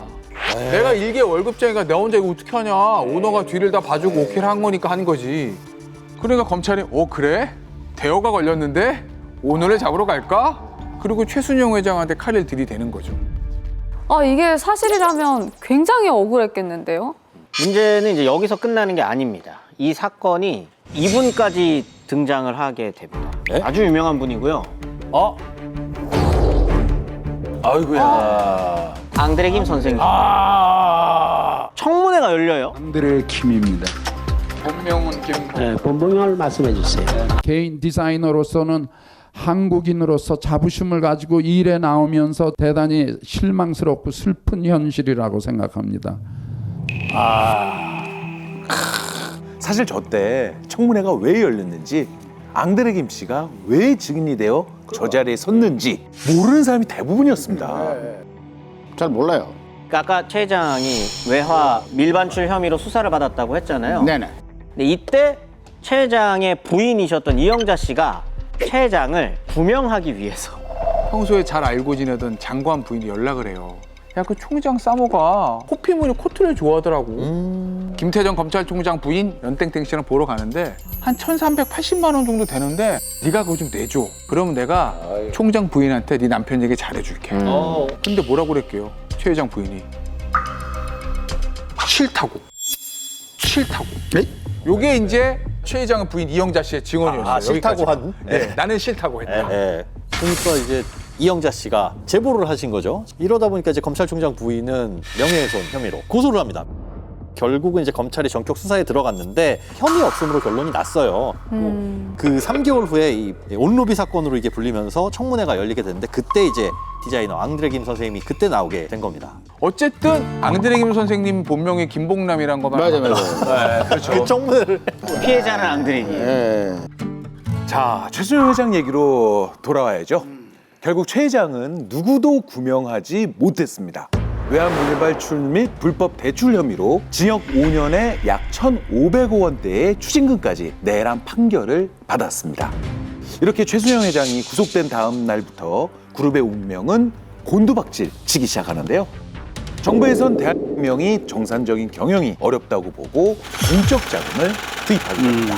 Speaker 6: 내가 일개 월급쟁이가 내 혼자 이거 어떻게 하냐. 오너가 뒤를 다 봐주고 오케이를 한 거니까 한 거지. 그러니까 검찰이 그래? 대여가 걸렸는데 오너를 잡으러 갈까? 그리고 최순영 회장한테 칼을 들이대는 거죠.
Speaker 3: 아, 이게 사실이라면 굉장히 억울했겠는데요?
Speaker 1: 문제는 이제 여기서 끝나는 게 아닙니다. 이 사건이 이분까지 등장을 하게 됩니다. 아주 유명한 분이고요.
Speaker 5: 아이고야.
Speaker 1: 앙드레 김 선생님. 청문회가 열려요.
Speaker 12: 앙드레 김입니다.
Speaker 6: 본명은 김.
Speaker 12: 네, 본명을 말씀해 주세요. 개인 디자이너로서는 한국인으로서 자부심을 가지고 일에 나오면서 대단히 실망스럽고 슬픈 현실이라고 생각합니다.
Speaker 5: 사실 저 때 청문회가 왜 열렸는지 앙드레 김 씨가 왜 증인이 되어 저 자리에 섰는지 모르는 사람이 대부분이었습니다.
Speaker 2: 잘 몰라요.
Speaker 1: 그러니까 아까 최 회장이 외화 밀반출 혐의로 수사를 받았다고 했잖아요.
Speaker 2: 네네.
Speaker 1: 근데 이때 최 회장의 부인이셨던 이영자 씨가 최 회장을 구명하기 위해서
Speaker 6: 평소에 잘 알고 지내던 장관 부인이 연락을 해요. 야, 그 총장 싸모가 호피무늬 코트를 좋아하더라고. 김태정 검찰총장 부인 연땡땡 씨랑 보러 가는데 한 1,380만 원 정도 되는데 네가 그거 좀 내줘. 그러면 내가 총장 부인한테 네 남편 얘기 잘해줄게. 근데 뭐라고 그랬게요? 최 회장 부인이 싫다고.
Speaker 2: 네?
Speaker 6: 요게 이제 최 회장 부인 이영자 씨의 증언이었어요.
Speaker 4: 싫다고
Speaker 6: 여기까지만.
Speaker 4: 한?
Speaker 6: 네, 나는 싫다고 했다.
Speaker 4: 그러니까 이제 이영자 씨가 제보를 하신 거죠. 이러다 보니까 이제 검찰총장 부인은 명예훼손 혐의로 고소를 합니다. 결국은 이제 검찰이 전격 수사에 들어갔는데 혐의 없음으로 결론이 났어요. 그 3개월 후에 이 온로비 사건으로 이게 불리면서 청문회가 열리게 됐는데 그때 이제 디자이너 앙드레 김 선생님이 그때 나오게 된 겁니다.
Speaker 6: 어쨌든 앙드레 김 선생님 본명이 김봉남이란 거만
Speaker 2: 맞아.
Speaker 6: 그렇죠.
Speaker 4: 그 청문회를
Speaker 1: 피해자는 앙드레 김.
Speaker 5: 자, 최순영 회장 얘기로 돌아와야죠. 결국 최 회장은 누구도 구명하지 못했습니다. 외환물발출 및 불법 대출 혐의로 징역 5년에 약 1,500억 원대의 추징금까지 내란 판결을 받았습니다. 이렇게 최순영 회장이 구속된 다음 날부터 그룹의 운명은 곤두박질 치기 시작하는데요. 정부에선 대한민국이 정상적인 경영이 어렵다고 보고 공적 자금을 투입하게 됩니다.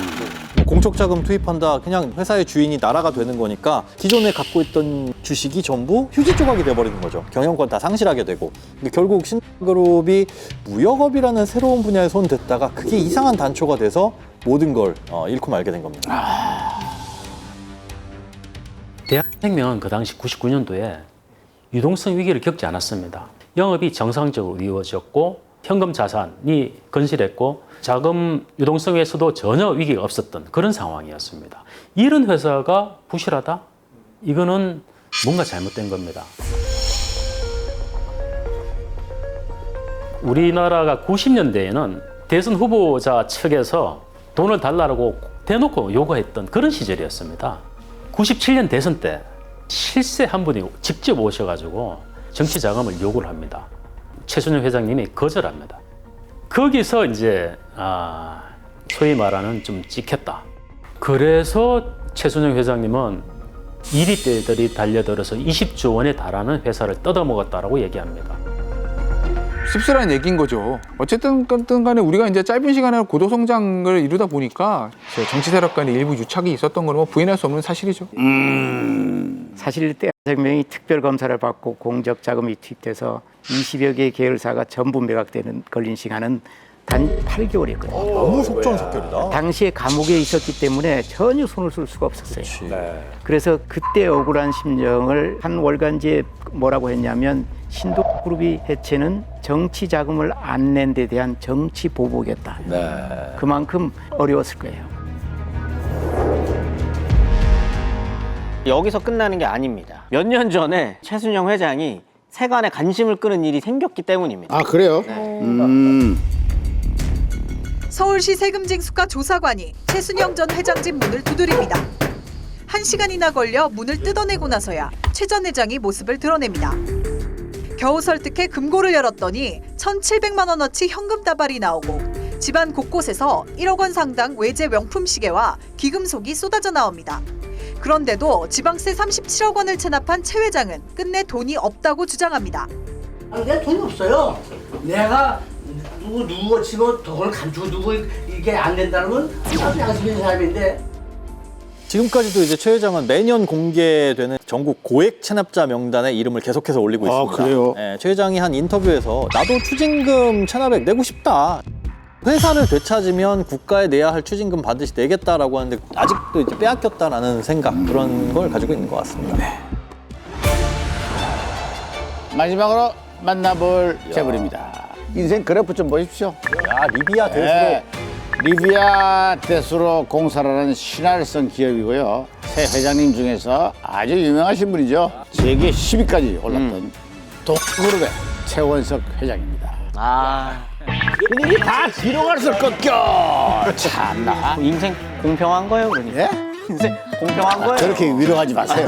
Speaker 4: 공적 자금 투입한다. 그냥 회사의 주인이 나라가 되는 거니까 기존에 갖고 있던 주식이 전부 휴지 조각이 돼버리는 거죠. 경영권 다 상실하게 되고. 근데 결국 신한그룹이 무역업이라는 새로운 분야에 손댔다가 그게 이상한 단초가 돼서 모든 걸 잃고 말게 된 겁니다.
Speaker 13: 대한생명은 그 당시 99년도에 유동성 위기를 겪지 않았습니다. 영업이 정상적으로 이루어졌고 현금 자산이 건실했고 자금 유동성에서도 전혀 위기가 없었던 그런 상황이었습니다. 이런 회사가 부실하다? 이거는 뭔가 잘못된 겁니다. 우리나라가 90년대에는 대선 후보자 측에서 돈을 달라고 대놓고 요구했던 그런 시절이었습니다. 97년 대선 때 실세 한 분이 직접 오셔가지고 정치 자금을 요구를 합니다. 최순영 회장님이 거절합니다. 거기서 이제 소위 말하는 좀 찍혔다. 그래서 최순영 회장님은 이리떼들이 달려들어서 20조 원에 달하는 회사를 뜯어먹었다라고 얘기합니다.
Speaker 6: 씁쓸한 얘기인 거죠. 어쨌든 간에 우리가 이제 짧은 시간에 고도 성장을 이루다 보니까 정치 세력 간의 일부 유착이 있었던 건 뭐 부인할 수 없는 사실이죠.
Speaker 7: 사실 대한생명이 특별검사를 받고 공적 자금이 투입돼서 20여 개의 계열사가 전부 매각되는 걸린 시간은 단 8개월이었거든요.
Speaker 4: 너무 속전속결이다.
Speaker 7: 당시에 감옥에 있었기 때문에 전혀 손을 쓸 수가 없었어요. 그래서 그때 억울한 심정을 한 월간지에 뭐라고 했냐면 신동그룹이 해체는 정치 자금을 안 낸 데 대한 정치 보복이었다. 그만큼 어려웠을 거예요.
Speaker 1: 여기서 끝나는 게 아닙니다. 몇 년 전에 최순영 회장이 세간에 관심을 끄는 일이 생겼기 때문입니다.
Speaker 2: 아, 그래요?
Speaker 14: 서울시 세금징수과 조사관이 최순영 전 회장 집 문을 두드립니다. 1시간이나 걸려 문을 뜯어내고 나서야 최 전 회장이 모습을 드러냅니다. 겨우 설득해 금고를 열었더니 1,700만 원어치 현금 다발이 나오고 집안 곳곳에서 1억 원 상당 외제 명품 시계와 귀금속이 쏟아져 나옵니다. 그런데도 지방세 37억 원을 체납한 최 회장은 끝내 돈이 없다고 주장합니다.
Speaker 15: 내가 돈이 없어요. 내가 누구 집어 돈을 감추고 두고 이게 안 된다는 건 아주 양심 있는 사람인데.
Speaker 4: 지금까지도 이제 최 회장은 매년 공개되는 전국 고액 체납자 명단에 이름을 계속해서 올리고 있습니다.
Speaker 2: 그래요?
Speaker 4: 네, 최 회장이 한 인터뷰에서 나도 추징금 체납액 내고 싶다. 회사를 되찾으면 국가에 내야 할 추징금 반드시 내겠다라고 하는데 아직도 이제 빼앗겼다라는 생각 그런 걸 가지고 있는 것 같습니다. 네.
Speaker 2: 마지막으로 만나볼 재벌입니다. 인생 그래프 좀 보십시오.
Speaker 4: 야, 리비아 대수로.
Speaker 2: 네. 리비아 대수로 공사라는 신화를 기업이고요. 새 회장님 중에서 아주 유명하신 분이죠. 세계 10위까지 올랐던 동그룹의 최원석 회장입니다. 근데 이게 다 뒤로 갈수록 꺾여. 참나.
Speaker 1: 인생 공평한 거예요, 그러니까?
Speaker 2: 예?
Speaker 1: 인생 공평한 거예요?
Speaker 2: 저렇게 위로하지 마세요.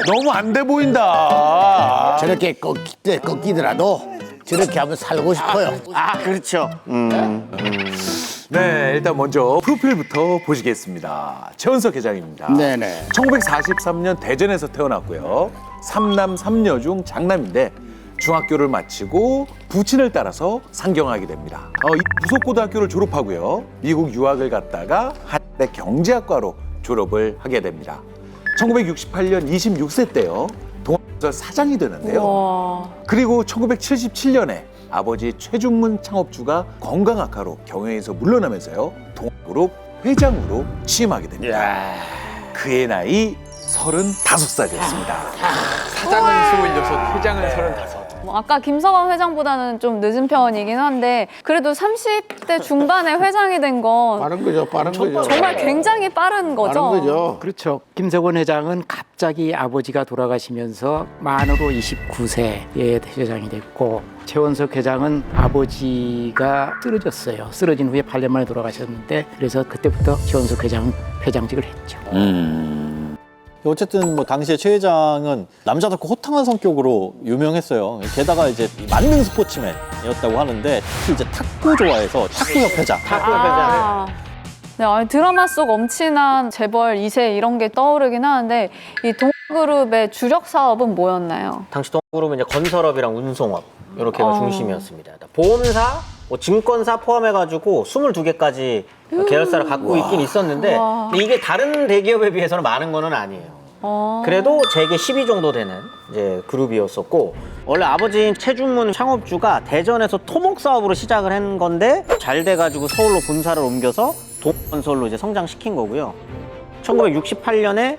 Speaker 5: 너무 안 돼 보인다.
Speaker 2: 저렇게 꺾이더라도 저렇게 한번 살고 싶어요.
Speaker 1: 그렇죠.
Speaker 5: 네, 일단 먼저 프로필부터 보시겠습니다. 최원석 회장입니다.
Speaker 2: 네네.
Speaker 5: 1943년 대전에서 태어났고요. 3남 3녀 중 장남인데 중학교를 마치고 부친을 따라서 상경하게 됩니다. 부속고등학교를 졸업하고요. 미국 유학을 갔다가 한대 경제학과로 졸업을 하게 됩니다. 1968년 26세 때요. 동아건설 사장이 되는데요.
Speaker 3: 우와.
Speaker 5: 그리고 1977년에 아버지 최준문 창업주가 건강 악화로 경영에서 물러나면서요. 동아그룹 회장으로 취임하게 됩니다. 그의 나이 35살이었습니다.
Speaker 6: 사장은 26, 회장은 35.
Speaker 3: 아까 김석원 회장보다는 좀 늦은 편이긴 한데 그래도 30대 중반에 회장이 된 건
Speaker 2: 빠른 거죠, 빠른 거죠.
Speaker 3: 정말 굉장히 빠른 거죠.
Speaker 2: 빠른 거죠.
Speaker 7: 그렇죠. 김석원 회장은 갑자기 아버지가 돌아가시면서 만으로 29세에 회장이 됐고 최원석 회장은 아버지가 쓰러졌어요. 쓰러진 후에 8년 만에 돌아가셨는데 그래서 그때부터 최원석 회장은 회장직을 했죠.
Speaker 4: 어쨌든 뭐 당시에 최 회장은 남자답고 호탕한 성격으로 유명했어요. 게다가 이제 만능 스포츠맨이었다고 하는데 특히 이제 탁구 좋아해서 탁구협회장.
Speaker 3: 네, 드라마 속 엄친한 재벌 2세 이런 게 떠오르긴 하는데 이 동아그룹의 주력 사업은 뭐였나요?
Speaker 1: 당시 동아그룹은 이제 건설업이랑 운송업 이렇게가 중심이었습니다. 보험사, 증권사 포함해가지고 22개까지 계열사를 갖고 있긴 있었는데 이게 다른 대기업에 비해서는 많은 거는 아니에요. 그래도 재계 10위 정도 되는 이제 그룹이었었고 원래 아버지인 최준문 창업주가 대전에서 토목 사업으로 시작을 한 건데 잘 돼가지고 서울로 본사를 옮겨서 동건설로 이제 성장시킨 거고요. 1968년에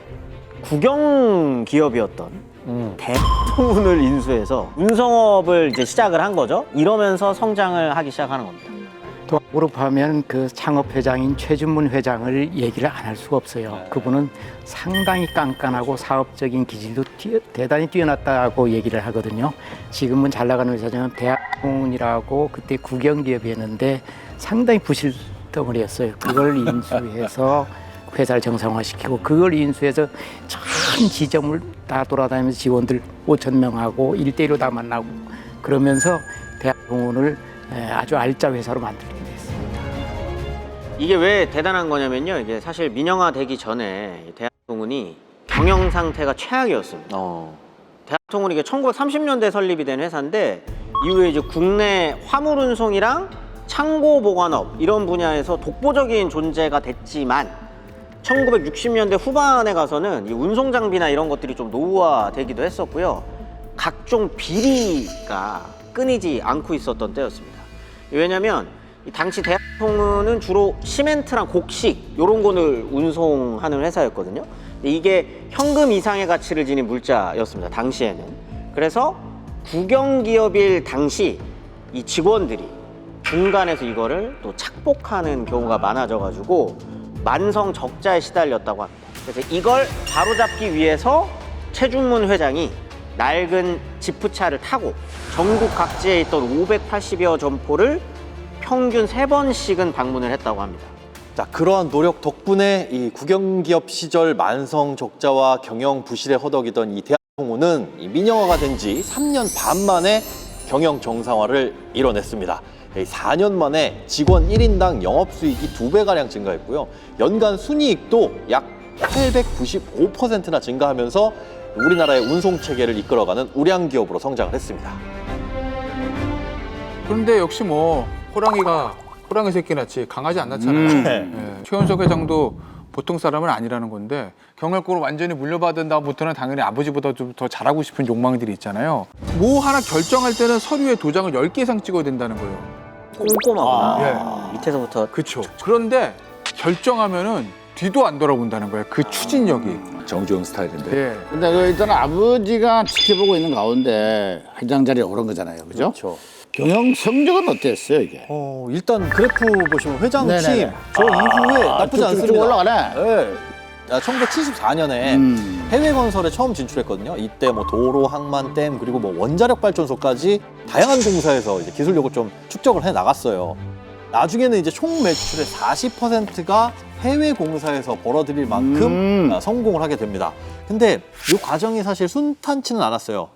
Speaker 1: 국영 기업이었던 대통운을 인수해서 운송업을 이제 시작을 한 거죠. 이러면서 성장을 하기 시작하는 겁니다.
Speaker 7: 동아그룹 하면 그 창업 회장인 최준문 회장을 얘기를 안 할 수가 없어요. 그분은 상당히 깐깐하고 사업적인 기질도 대단히 뛰어났다고 얘기를 하거든요. 지금은 잘 나가는 회사지만 대학통운이라고 그때 국영기업이었는데 상당히 부실 덩어리였어요. 그걸 인수해서 회사를 정상화시키고 그걸 인수해서 전 지점을 다 돌아다니면서 직원들 5,000명하고 1대1로 다 만나고 그러면서 대학통운을 아주 알짜 회사로 만들게 됐습니다.
Speaker 1: 이게 왜 대단한 거냐면요. 이게 사실 민영화되기 전에 대한통운이 경영 상태가 최악이었습니다. 대한통운이 1930년대 설립이 된 회사인데 이후에 이제 국내 화물 운송이랑 창고 보관업 이런 분야에서 독보적인 존재가 됐지만 1960년대 후반에 가서는 이 운송 장비나 이런 것들이 좀 노후화되기도 했었고요. 각종 비리가 끊이지 않고 있었던 때였습니다. 왜냐면 이 당시 대한통운은 주로 시멘트랑 곡식 이런 거를 운송하는 회사였거든요. 이게 현금 이상의 가치를 지닌 물자였습니다. 당시에는. 그래서 국영기업일 당시 이 직원들이 중간에서 이거를 또 착복하는 경우가 많아져가지고 만성 적자에 시달렸다고 합니다. 그래서 이걸 바로잡기 위해서 최준문 회장이 낡은 지프차를 타고 전국 각지에 있던 580여 점포를 평균 3번씩은 방문을 했다고 합니다.
Speaker 4: 자, 그러한 노력 덕분에 이 국영기업 시절 만성 적자와 경영 부실에 허덕이던 이 대한통운은 이 민영화가 된 지 3년 반 만에 경영 정상화를 이뤄냈습니다. 4년 만에 직원 1인당 영업수익이 2배가량 증가했고요. 연간 순이익도 약 895%나 증가하면서 우리나라의 운송체계를 이끌어가는 우량기업으로 성장을 했습니다.
Speaker 6: 그런데 역시 뭐 호랑이 새끼 낳지 강아지 안 낳잖아요. 예. 최원석 회장도 보통 사람은 아니라는 건데 경영권을 완전히 물려받은 다음부터는 당연히 아버지보다 좀 더 잘하고 싶은 욕망들이 있잖아요. 뭐 하나 결정할 때는 서류에 도장을 10개 이상 찍어야 된다는 거예요.
Speaker 1: 꼼꼼하구나. 밑에서부터.
Speaker 6: 그렇죠. 그런데 결정하면은 뒤도 안 돌아본다는 거예요. 그 추진력이.
Speaker 5: 정주영 스타일인데.
Speaker 6: 예.
Speaker 2: 근데 그 일단 아버지가 지켜보고 있는 가운데 회장 자리에 오른 거잖아요. 그죠?
Speaker 4: 그렇죠.
Speaker 2: 경영 성적은 어땠어요, 이게?
Speaker 4: 일단 그래프 보시면 회장
Speaker 2: 네네네.
Speaker 4: 취임 저 이후에 나쁘지
Speaker 2: 쭉쭉쭉
Speaker 4: 않습니다.
Speaker 2: 올라가네.
Speaker 4: 네. 1974년에 해외 건설에 처음 진출했거든요. 이때 뭐 도로, 항만, 댐 그리고 뭐 원자력 발전소까지 다양한 공사에서 이제 기술력을 좀 축적을 해 나갔어요. 나중에는 이제 총 매출의 40%가 해외 공사에서 벌어들일 만큼 성공을 하게 됩니다. 근데 이 과정이 사실 순탄치는 않았어요.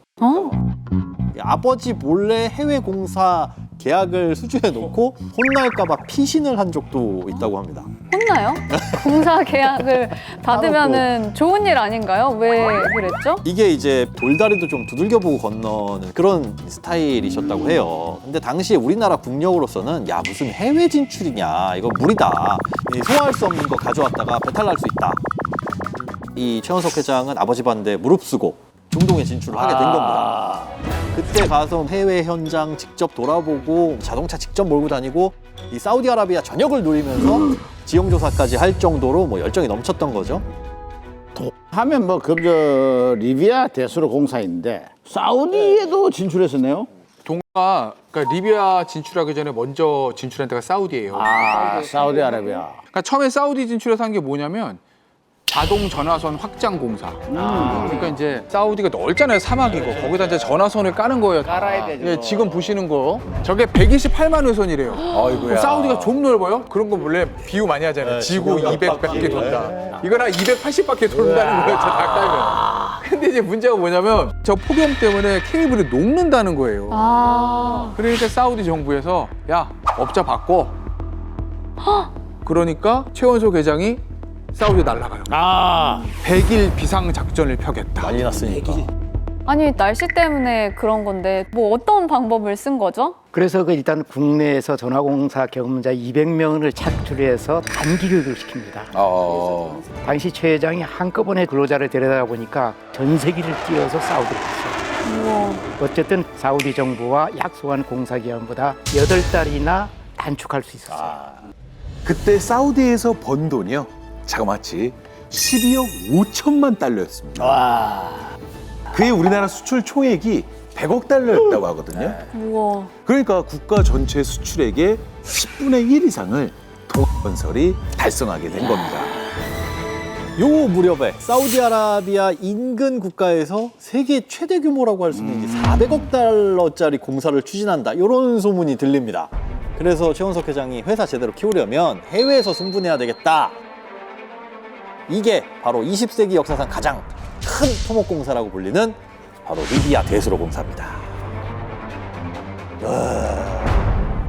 Speaker 4: 아버지 몰래 해외 공사 계약을 수주해 놓고 혼날까봐 피신을 한 적도 있다고 합니다.
Speaker 3: 혼나요? 공사 계약을 받으면은 좋은 일 아닌가요? 왜 그랬죠?
Speaker 4: 이게 이제 돌다리도 좀 두들겨보고 건너는 그런 스타일이셨다고 해요. 근데 당시에 우리나라 국력으로서는 야 무슨 해외 진출이냐 이거 무리다. 소화할 수 없는 거 가져왔다가 배탈 날 수 있다. 이 최원석 회장은 아버지 반대에 무릅쓰고 중동에 진출을 하게 된 겁니다. 그때 가서 해외 현장 직접 돌아보고 자동차 직접 몰고 다니고 이 사우디아라비아 전역을 누리면서 지형조사까지 할 정도로 뭐 열정이 넘쳤던 거죠.
Speaker 2: 하면 뭐 그저 리비아 대수로 공사인데 사우디에도 진출했었네요.
Speaker 6: 동아가 그러니까 리비아 진출하기 전에 먼저 진출한 데가 사우디예요.
Speaker 2: 사우디아라비아.
Speaker 6: 그러니까 처음에 사우디 진출해서 한 게 뭐냐면 자동 전화선 확장 공사. 그러니까 이제 사우디가 넓잖아요, 사막이고. 거기다 이제 전화선을 까는 거예요.
Speaker 2: 깔아야 되죠.
Speaker 6: 예, 지금 보시는 거. 저게 128만 회선이래요.
Speaker 5: 아이고야.
Speaker 6: 사우디가 좀 넓어요? 그런 거 원래 비유 많이 하잖아요. 지구 200바퀴 돈다. 이건 한 280바퀴 돈다는 거예요, 저 다 깔면. 근데 이제 문제가 뭐냐면 저 폭염 때문에 케이블이 녹는다는 거예요. 그러니까 사우디 정부에서 야, 업자 바꿔. 그러니까 최원석 회장이 사우디에 날아가요. 100일 비상작전을 펴겠다.
Speaker 4: 난리 났으니까.
Speaker 3: 아니 날씨 때문에 그런 건데 뭐 어떤 방법을 쓴 거죠?
Speaker 7: 그래서 그 일단 국내에서 전화공사 경험자 200명을 착출해서 단기 교육을 시킵니다. 당시 최 회장이 한꺼번에 근로자를 데려다 보니까 전세기를 띄워서 사우디를 갔어요. 어쨌든 사우디 정부와 약속한 공사 기간보다 8달이나 단축할 수 있었어요.
Speaker 5: 그때 사우디에서 번 돈이요. 자그마치 12억 5천만 달러였습니다. 그게 우리나라 수출 총액이 100억 달러였다고 하거든요.
Speaker 3: 우와.
Speaker 5: 그러니까 국가 전체 수출액의 10분의 1 이상을 통합건설이 달성하게 된 겁니다.
Speaker 4: 요 무렵에 사우디아라비아 인근 국가에서 세계 최대 규모라고 할 수 있는 이제 400억 달러짜리 공사를 추진한다. 이런 소문이 들립니다. 그래서 최원석 회장이 회사 제대로 키우려면 해외에서 승분해야 되겠다. 이게 바로 20세기 역사상 가장 큰 토목공사라고 불리는 바로 리비아 대수로 공사입니다.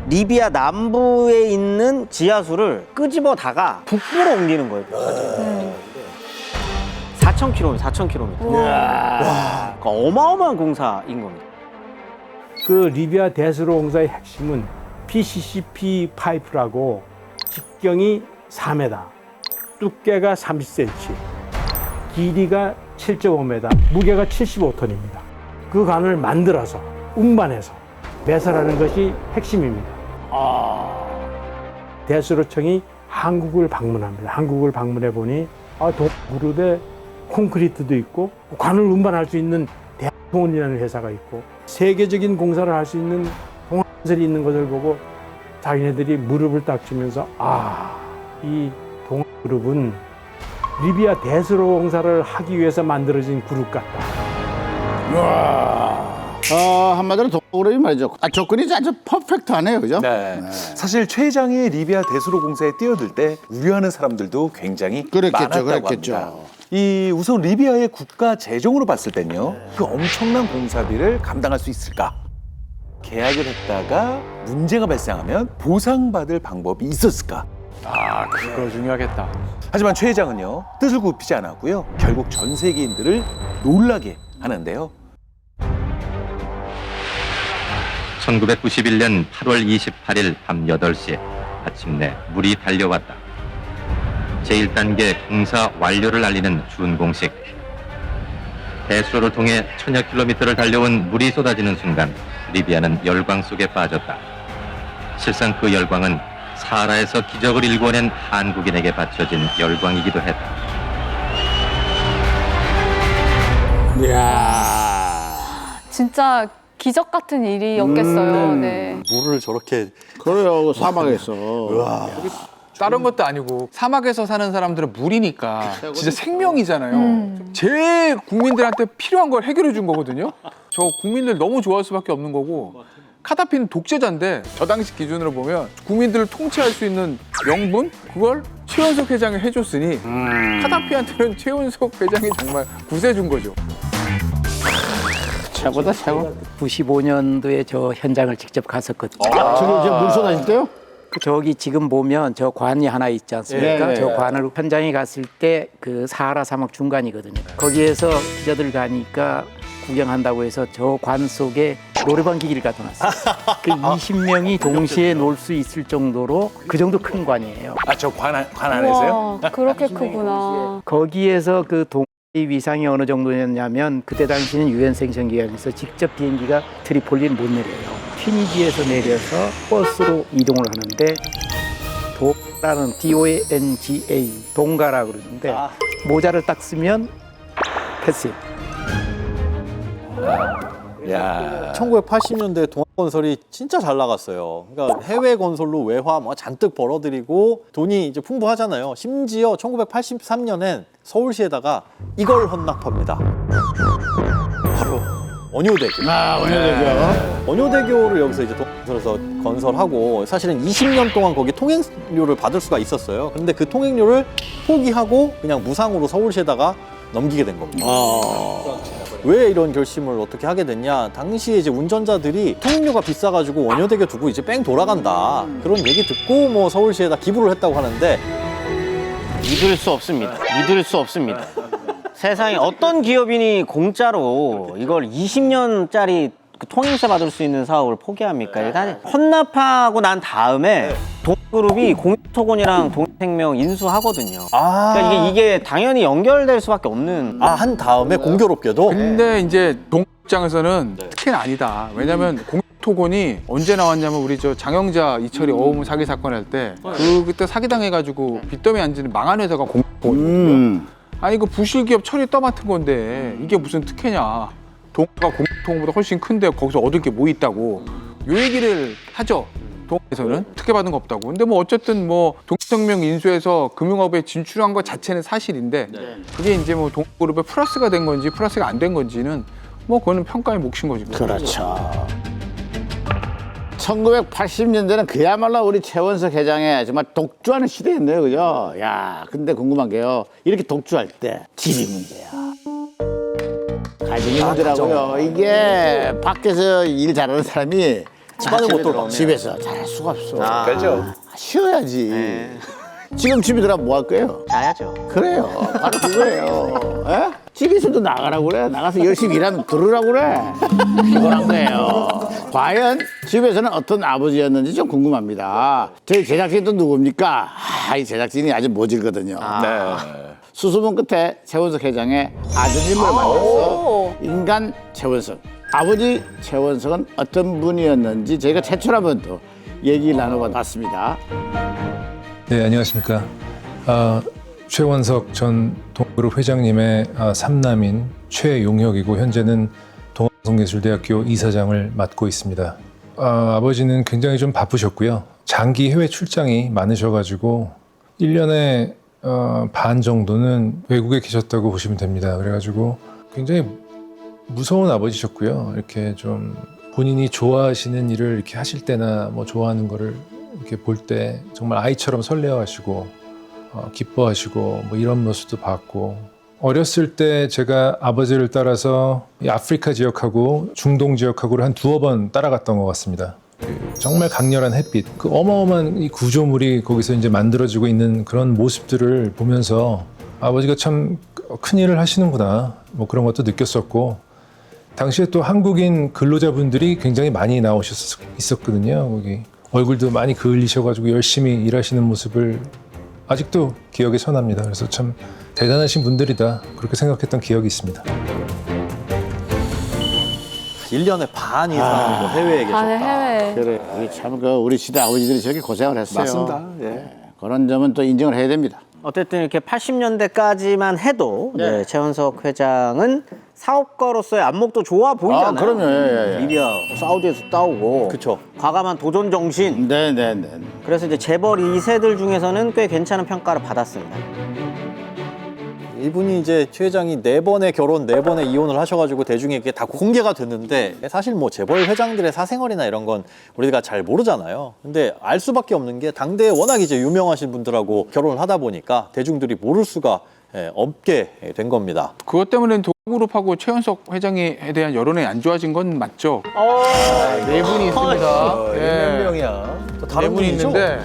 Speaker 1: 리비아 남부에 있는 지하수를 끄집어다가 북부로 옮기는 거예요. 4,000km, 4,000km. 그러니까 어마어마한 공사인 겁니다.
Speaker 16: 그 리비아 대수로 공사의 핵심은 PCCP 파이프라고 직경이 4m, 두께가 30cm, 길이가 7.5m, 무게가 75톤입니다. 그 관을 만들어서 운반해서 매설하는 것이 핵심입니다. 대수로청이 한국을 방문합니다. 한국을 방문해 보니 동그룹에 콘크리트도 있고 관을 운반할 수 있는 대한통운이라는 회사가 있고 세계적인 공사를 할 수 있는 동안설이 있는 것을 보고 자기네들이 무릎을 딱 치면서 이 동그룹은 리비아 대수로공사를 하기 위해서 만들어진 그룹 같다.
Speaker 2: 한마디로 동그룹이 말이죠. 조건이 아주 퍼펙트하네요, 그죠?
Speaker 5: 네. 사실 최 회장이 리비아 대수로 공사에 뛰어들 때 우려하는 사람들도 굉장히 많았다고 합니다. 이 우선 리비아의 국가 재정으로 봤을 땐요, 그 엄청난 공사비를 감당할 수 있을까? 계약을 했다가 문제가 발생하면 보상받을 방법이 있었을까?
Speaker 6: 그거 중요하겠다.
Speaker 5: 하지만 최 회장은요, 뜻을 굽히지 않았고요, 결국 전 세계인들을 놀라게 하는데요.
Speaker 17: 1991년 8월 28일 밤 8시 마침내 물이 달려왔다. 제1단계 공사 완료를 알리는 준공식. 대수로를 통해 천여 킬로미터를 달려온 물이 쏟아지는 순간 리비아는 열광 속에 빠졌다. 실상 그 열광은 사하라에서 기적을 일궈낸 한국인에게 바쳐진 열광이기도 했다.
Speaker 3: 진짜 기적 같은 일이었겠어요. 네.
Speaker 4: 물을 저렇게
Speaker 2: 그래요, 사막에서.
Speaker 6: 다른 것도 아니고 사막에서 사는 사람들은 물이니까 진짜 생명이잖아요. 제일 국민들한테 필요한 걸 해결해 준 거거든요. 저 국민들 너무 좋아할 수밖에 없는 거고, 카다피는 독재자인데 저 당시 기준으로 보면 국민들을 통치할 수 있는 명분? 그걸 최원석 회장이 해줬으니 카다피한테는 최원석 회장이 정말 구세준 거죠.
Speaker 2: 최고다, 최고.
Speaker 7: 95년도에 저 현장을 직접 갔었거든요.
Speaker 2: 지금 물 쏟아질 때요?
Speaker 7: 저기 지금 보면 저 관이 하나 있지 않습니까?
Speaker 2: 네.
Speaker 7: 저 관을 현장에 갔을 때 그 사하라 사막 중간이거든요. 거기에서 기자들 가니까 구경한다고 해서 저 관 속에 노래방 기기를 갖다 놨어요. 그 20명이 동시에 놀 수 있을 정도로 그 정도 큰 관이에요.
Speaker 5: 저 관 안에서요?
Speaker 3: 와, 그렇게 크구나.
Speaker 7: 거기에서 그 동의 위상이 어느 정도였냐면 그때 당시는 유엔 생성기관에서 직접 비행기가 트리폴리를 못 내려요. 튀니지에서 내려서 버스로 이동을 하는데 도라는 DONGA 동가라고 그러는데 모자를 딱 쓰면 패스.
Speaker 4: 1980년대 동아건설이 진짜 잘 나갔어요. 그러니까 해외 건설로 외화 뭐 잔뜩 벌어들이고 돈이 이제 풍부하잖아요. 심지어 1983년엔 서울시에다가 이걸 헌납합니다. 바로 원효대교.
Speaker 2: 원효대교.
Speaker 4: 원효대교를 여기서 이제 동아건설에서 건설하고, 사실은 20년 동안 거기 통행료를 받을 수가 있었어요. 그런데 그 통행료를 포기하고 그냥 무상으로 서울시에다가 넘기게 된 겁니다. 왜 이런 결심을 어떻게 하게 됐냐? 당시에 이제 운전자들이 통행료가 비싸가지고 원효대교 두고 이제 뺑 돌아간다, 그런 얘기 듣고 뭐 서울시에다 기부를 했다고 하는데
Speaker 1: 믿을 수 없습니다. 믿을 수 없습니다. 세상에 어떤 기업인이 공짜로 이걸 20년짜리 그 통행세 받을 수 있는 사업을 포기합니까? 일단 헌납하고 난 다음에 동그룹이 공유토건이랑 동생명 인수하거든요. 그러니까 이게 당연히 연결될 수밖에 없는.
Speaker 4: 한 다음에 공교롭게도.
Speaker 6: 근데 이제 동국장에서는 특혜는 아니다. 왜냐면 공유토건이 언제 나왔냐면 우리 저 장영자 이철이 어우문 사기 사건 할 때 그때 사기당해가지고 빚더미 앉은 망한 회사가 공유토건이거든요. 아니 그 부실기업 철이 떠맡은 건데 이게 무슨 특혜냐. 동가 공유토건보다 훨씬 큰데 거기서 얻을 게 뭐 있다고 요 얘기를 하죠. 동에서는 특혜받은 거 없다고. 근데 뭐 어쨌든 뭐 동생명 인수해서 금융업에 진출한 것 자체는 사실인데 그게 이제 뭐 동그룹에 플러스가 된 건지 플러스가 안 된 건지는 뭐 그거는 평가의 몫인 거지.
Speaker 2: 그렇죠. 1980년대는 그야말로 우리 최원석 회장의 정말 독주하는 시대였네요, 그죠? 야, 근데 궁금한 게요. 이렇게 독주할 때 집이 문제야. 가정이 문제라고요. 이게 밖에서 일 잘하는 사람이
Speaker 4: 집안을 못 돌아.
Speaker 2: 집에서 잘할 수가 없어.
Speaker 5: 그렇죠.
Speaker 2: 쉬어야지. 지금 집에 들어가면 뭐 할 거예요?
Speaker 1: 자야죠.
Speaker 2: 그래요. 바로 그거예요. 에? 집에서도 나가라고 그래. 나가서 열심히 일하면 들으라고 그래. 피곤한 거예요. 과연 집에서는 어떤 아버지였는지 좀 궁금합니다. 저희 제작진도 누굽니까? 이 제작진이 아주 모질거든요. 수소문 끝에 최원석 회장의 아드님을 만나서 인간 최원석, 아버지 최원석은 어떤 분이었는지 저희가 최초로 한번 또 얘기 나눠봤습니다.
Speaker 18: 네, 안녕하십니까. 최원석 전 동그룹 회장님의 삼남인 최용혁이고 현재는 동아방송예술대학교 이사장을 맡고 있습니다. 아버지는 굉장히 좀 바쁘셨고요. 장기 해외 출장이 많으셔가지고 1년에 반 정도는 외국에 계셨다고 보시면 됩니다. 그래가지고 굉장히 무서운 아버지셨고요. 이렇게 좀 본인이 좋아하시는 일을 이렇게 하실 때나 뭐 좋아하는 거를 이렇게 볼 때 정말 아이처럼 설레어하시고 기뻐하시고 뭐 이런 모습도 봤고, 어렸을 때 제가 아버지를 따라서 이 아프리카 지역하고 중동 지역하고를 한 2번 따라갔던 것 같습니다. 정말 강렬한 햇빛, 그 어마어마한 이 구조물이 거기서 이제 만들어지고 있는 그런 모습들을 보면서 아버지가 참 큰 일을 하시는구나, 뭐 그런 것도 느꼈었고, 당시에 또 한국인 근로자분들이 굉장히 많이 있었거든요. 거기 얼굴도 많이 그을리셔가지고 열심히 일하시는 모습을 아직도 기억에 선합니다. 그래서 참 대단하신 분들이다, 그렇게 생각했던 기억이 있습니다.
Speaker 4: 1년에 반 이상 뭐 해외에 계셨다.
Speaker 3: 반을 해외.
Speaker 2: 그래, 우리 참 우리 시대 아버지들이 저렇게 고생을 했어요.
Speaker 4: 맞습니다. 예.
Speaker 2: 네, 그런 점은 또 인정을 해야 됩니다.
Speaker 1: 어쨌든 이렇게 80년대까지만 해도 네, 최원석 회장은 사업가로서의 안목도 좋아 보이잖아요.
Speaker 2: 그럼요. 예.
Speaker 1: 리비아, 사우디에서 따오고.
Speaker 4: 그쵸.
Speaker 1: 과감한 도전 정신.
Speaker 2: 네네네.
Speaker 1: 그래서 이제 재벌 2세들 중에서는 꽤 괜찮은 평가를 받았습니다.
Speaker 4: 이분이 이제 최 회장이 4번의 결혼, 4번의 이혼을 하셔가지고 대중에 이게 다 공개가 됐는데, 사실 뭐 재벌 회장들의 사생활이나 이런 건 우리가 잘 모르잖아요. 근데 알 수밖에 없는 게 당대에 워낙 이제 유명하신 분들하고 결혼을 하다 보니까 대중들이 모를 수가 없게 된 겁니다.
Speaker 6: 그것 때문에 동그룹하고 최원석 회장에 대한 여론이 안 좋아진 건 맞죠? 네 분이 있습니다.
Speaker 4: 몇 명이야? 또 다른
Speaker 6: 네 분이
Speaker 4: 분이죠?
Speaker 6: 있는데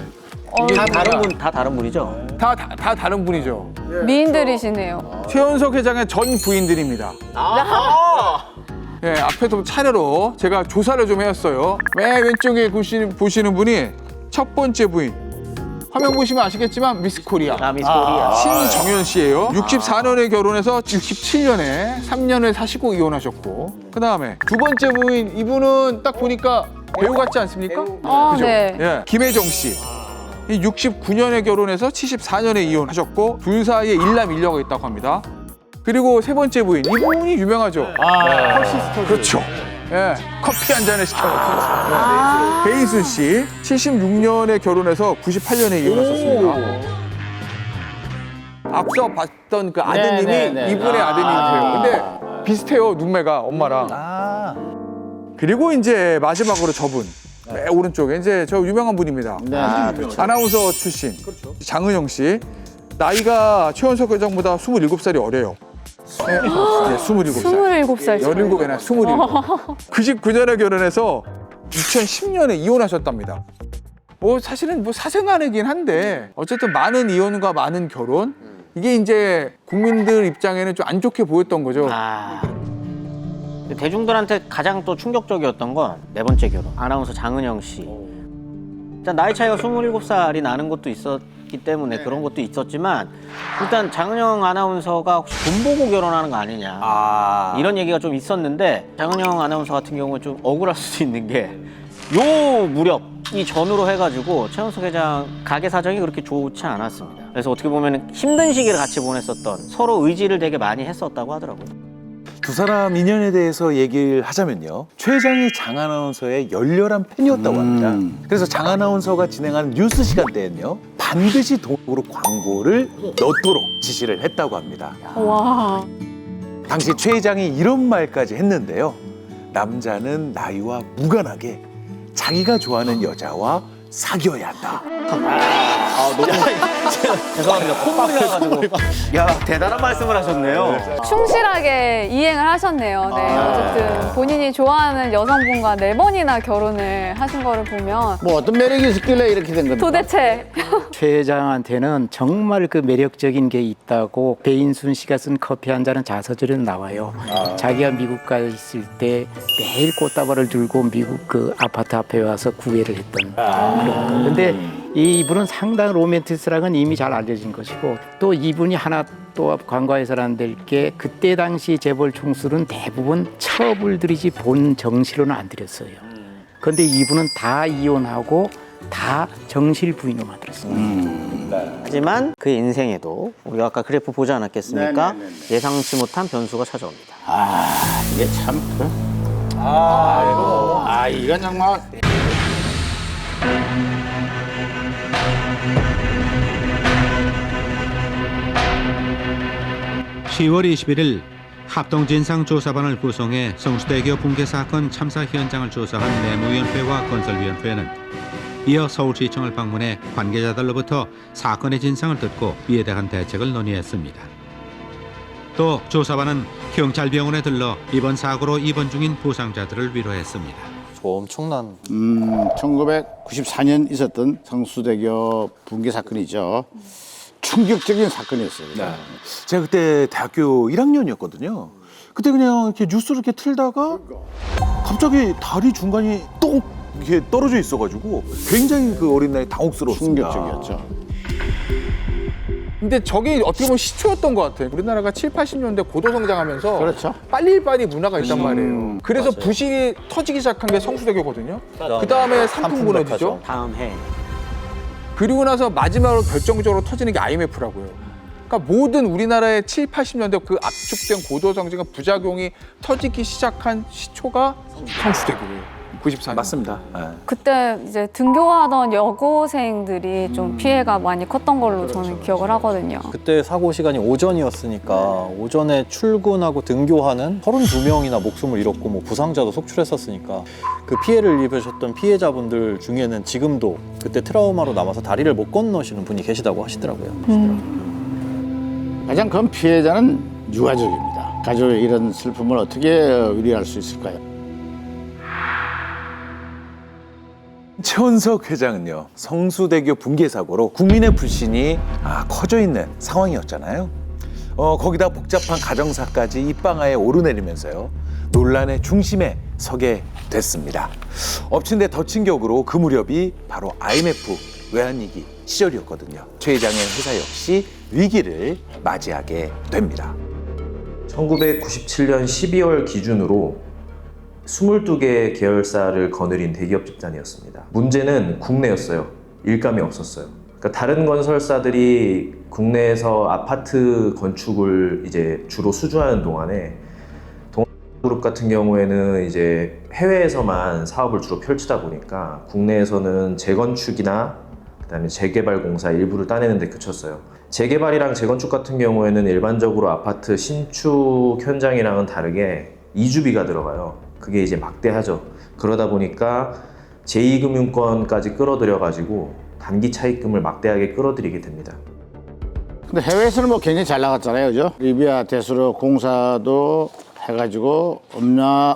Speaker 1: 다 다른 분이죠?
Speaker 6: 다 다른 분이죠.
Speaker 3: 미인들이시네요.
Speaker 6: 최원석 회장의 전 부인들입니다. 예, 앞에도 차례로 제가 조사를 좀 해왔어요. 맨 왼쪽에 보시는 분이 첫 번째 부인. 화면 보시면 아시겠지만 미스 코리아.
Speaker 1: 미스 코리아.
Speaker 6: 신정연 씨예요. 64년에 결혼해서 67년에 3년을 사시고 이혼하셨고, 그 다음에 두 번째 부인, 이분은 딱 보니까 배우 같지 않습니까? 그죠?
Speaker 3: 네.
Speaker 6: 예, 김혜정 씨. 이 69년에 결혼해서 74년에 이혼하셨고, 둘 사이에 일남 일녀가 있다고 합니다. 그리고 세 번째 부인, 이분이 유명하죠. 컬시스터. 그렇죠. 예, 커피 한 잔을 시켜놓고. 배이순 씨, 76년에 결혼해서 98년에 이혼하셨습니다. 앞서 봤던 그 아드님이
Speaker 2: 네네네.
Speaker 6: 이분의 아드님이세요. 근데 비슷해요, 눈매가 엄마랑. 그리고 이제 마지막으로 저분. 네, 오른쪽에 이제 저 유명한 분입니다.
Speaker 2: 그렇죠.
Speaker 6: 아나운서 출신 장은영 씨. 나이가 최원석 회장보다 27살이 어려요. 네, 27살.
Speaker 3: 27살.
Speaker 6: 17에나 27. 99년에 결혼해서 2010년에 이혼하셨답니다. 뭐 사실은 뭐 사생활이긴 한데 어쨌든 많은 이혼과 많은 결혼, 이게 이제 국민들 입장에는 좀 안 좋게 보였던 거죠.
Speaker 1: 대중들한테 가장 또 충격적이었던 건 4번째 결혼. 아나운서 장은영 씨. 일단 나이 차이가 27살이 나는 것도 있었기 때문에 그런 것도 있었지만, 일단 장은영 아나운서가 혹시 돈 보고 결혼하는 거 아니냐, 이런 얘기가 좀 있었는데, 장은영 아나운서 같은 경우는 좀 억울할 수도 있는 게, 요 무렵 이 전후로 해가지고 최원석 회장 가게 사정이 그렇게 좋지 않았습니다. 그래서 어떻게 보면 힘든 시기를 같이 보냈었던, 서로 의지를 되게 많이 했었다고 하더라고요.
Speaker 5: 두 사람 인연에 대해서 얘기를 하자면요, 최 회장이 장 아나운서의 열렬한 팬이었다고 합니다. 그래서 장 아나운서가 진행하는 뉴스 시간대에는요, 반드시 동으로 광고를 넣도록 지시를 했다고 합니다.
Speaker 3: 와.
Speaker 5: 당시 최 회장이 이런 말까지 했는데요, 남자는 나이와 무관하게 자기가 좋아하는 여자와 사귀어야 한다.
Speaker 1: 너무 죄송합니다. 콧물이 나가지고. 야, 대단한 말씀을 하셨네요.
Speaker 3: 충실하게 이행을 하셨네요. 네, 어쨌든 본인이 좋아하는 여성분과 4번이나 결혼을 하신 거를 보면
Speaker 2: 뭐 어떤 매력이 있었길래 이렇게 된 겁니까?
Speaker 3: 도대체
Speaker 7: 최 회장한테는 정말 그 매력적인 게 있다고 배인순 씨가 쓴 커피 한 잔은 자서전에 나와요. 자기가 미국 가 있을 때 매일 꽃다발을 들고 미국 그 아파트 앞에 와서 구애를 했던 그런. 근데 이분은 상당히 로맨티스라는 건 이미 잘 알려진 것이고, 또 이분이 하나 또 관과해서는 안 될 게, 그때 당시 재벌 총수는 대부분 첩을 들이지 본 정실로는 안 들였어요. 그런데 이분은 다 이혼하고 다 정실 부인으로 만들었습니다.
Speaker 1: 하지만 그 인생에도 우리가 아까 그래프 보지 않았겠습니까?
Speaker 2: 네네네네.
Speaker 1: 예상치 못한 변수가 찾아옵니다.
Speaker 2: 이게 참. 이건 정말.
Speaker 19: 10월 21일 합동진상조사반을 구성해 성수대교 붕괴 사건 참사 현장을 조사한 내무위원회와 건설위원회는 이어 서울시청을 방문해 관계자들로부터 사건의 진상을 듣고 이에 대한 대책을 논의했습니다. 또 조사반은 경찰병원에 들러 이번 사고로 입원 중인 부상자들을 위로했습니다.
Speaker 4: 엄청난
Speaker 2: 1994년 있었던 성수대교 붕괴 사건이죠. 충격적인 사건이었어요.
Speaker 5: 네. 제가 그때 대학교 1학년이었거든요. 그때 그냥 이렇게 뉴스를 이렇게 틀다가 갑자기 다리 중간이 똥 이렇게 떨어져 있어가지고 굉장히 그 어린 나이에 당혹스러웠습니다.
Speaker 2: 충격적이었죠.
Speaker 6: 근데 저게 어떻게 보면 시초였던 것 같아요. 우리나라가 7, 80년대 고도 성장하면서
Speaker 2: 그렇죠.
Speaker 6: 빨리빨리 문화가 있단 말이에요. 그래서 부실이 터지기 시작한 게 성수대교거든요. 그 다음에 삼풍 무너지죠.
Speaker 1: 다음 해.
Speaker 6: 그리고 나서 마지막으로 결정적으로 터지는 게 IMF라고요. 그러니까 모든 우리나라의 7, 80년대 그 압축된 고도 성장의 부작용이 터지기 시작한 시초가 성수대교예요. 94년.
Speaker 5: 맞습니다.
Speaker 3: 그때 이제 등교하던 여고생들이 좀 피해가 많이 컸던 걸로 저는 기억을 하거든요.
Speaker 4: 그때 사고 시간이 오전이었으니까 오전에 출근하고 등교하는 32명이나 목숨을 잃었고 뭐 부상자도 속출했었으니까 그 피해를 입으셨던 피해자분들 중에는 지금도 그때 트라우마로 남아서 다리를 못 건너시는 분이 계시다고 하시더라고요.
Speaker 2: 가장 큰 피해자는 유가족입니다. 가족의 이런 슬픔을 어떻게 위로할 수 있을까요?
Speaker 5: 최원석 회장은요, 성수대교 붕괴 사고로 국민의 불신이 커져 있는 상황이었잖아요. 거기다 복잡한 가정사까지 입방아에 오르내리면서요, 논란의 중심에 서게 됐습니다. 엎친 데 덮친 격으로 그 무렵이 바로 IMF 외환위기 시절이었거든요. 최 회장의 회사 역시 위기를 맞이하게 됩니다.
Speaker 20: 1997년 12월 기준으로 22개 계열사를 거느린 대기업 집단이었습니다. 문제는 국내였어요. 일감이 없었어요. 그러니까 다른 건설사들이 국내에서 아파트 건축을 이제 주로 수주하는 동안에 동아그룹 같은 경우에는 이제 해외에서만 사업을 주로 펼치다 보니까 국내에서는 재건축이나 그다음에 재개발 공사 일부를 따내는 데 그쳤어요. 재개발이랑 재건축 같은 경우에는 일반적으로 아파트 신축 현장이랑은 다르게 이주비가 들어가요. 그게 이제 막대하죠. 그러다 보니까 제2금융권까지 끌어들여가지고 단기 차입금을 막대하게 끌어들이게 됩니다.
Speaker 2: 근데 해외에서는 뭐 굉장히 잘 나갔잖아요, 그죠? 리비아 대수로 공사도 해가지고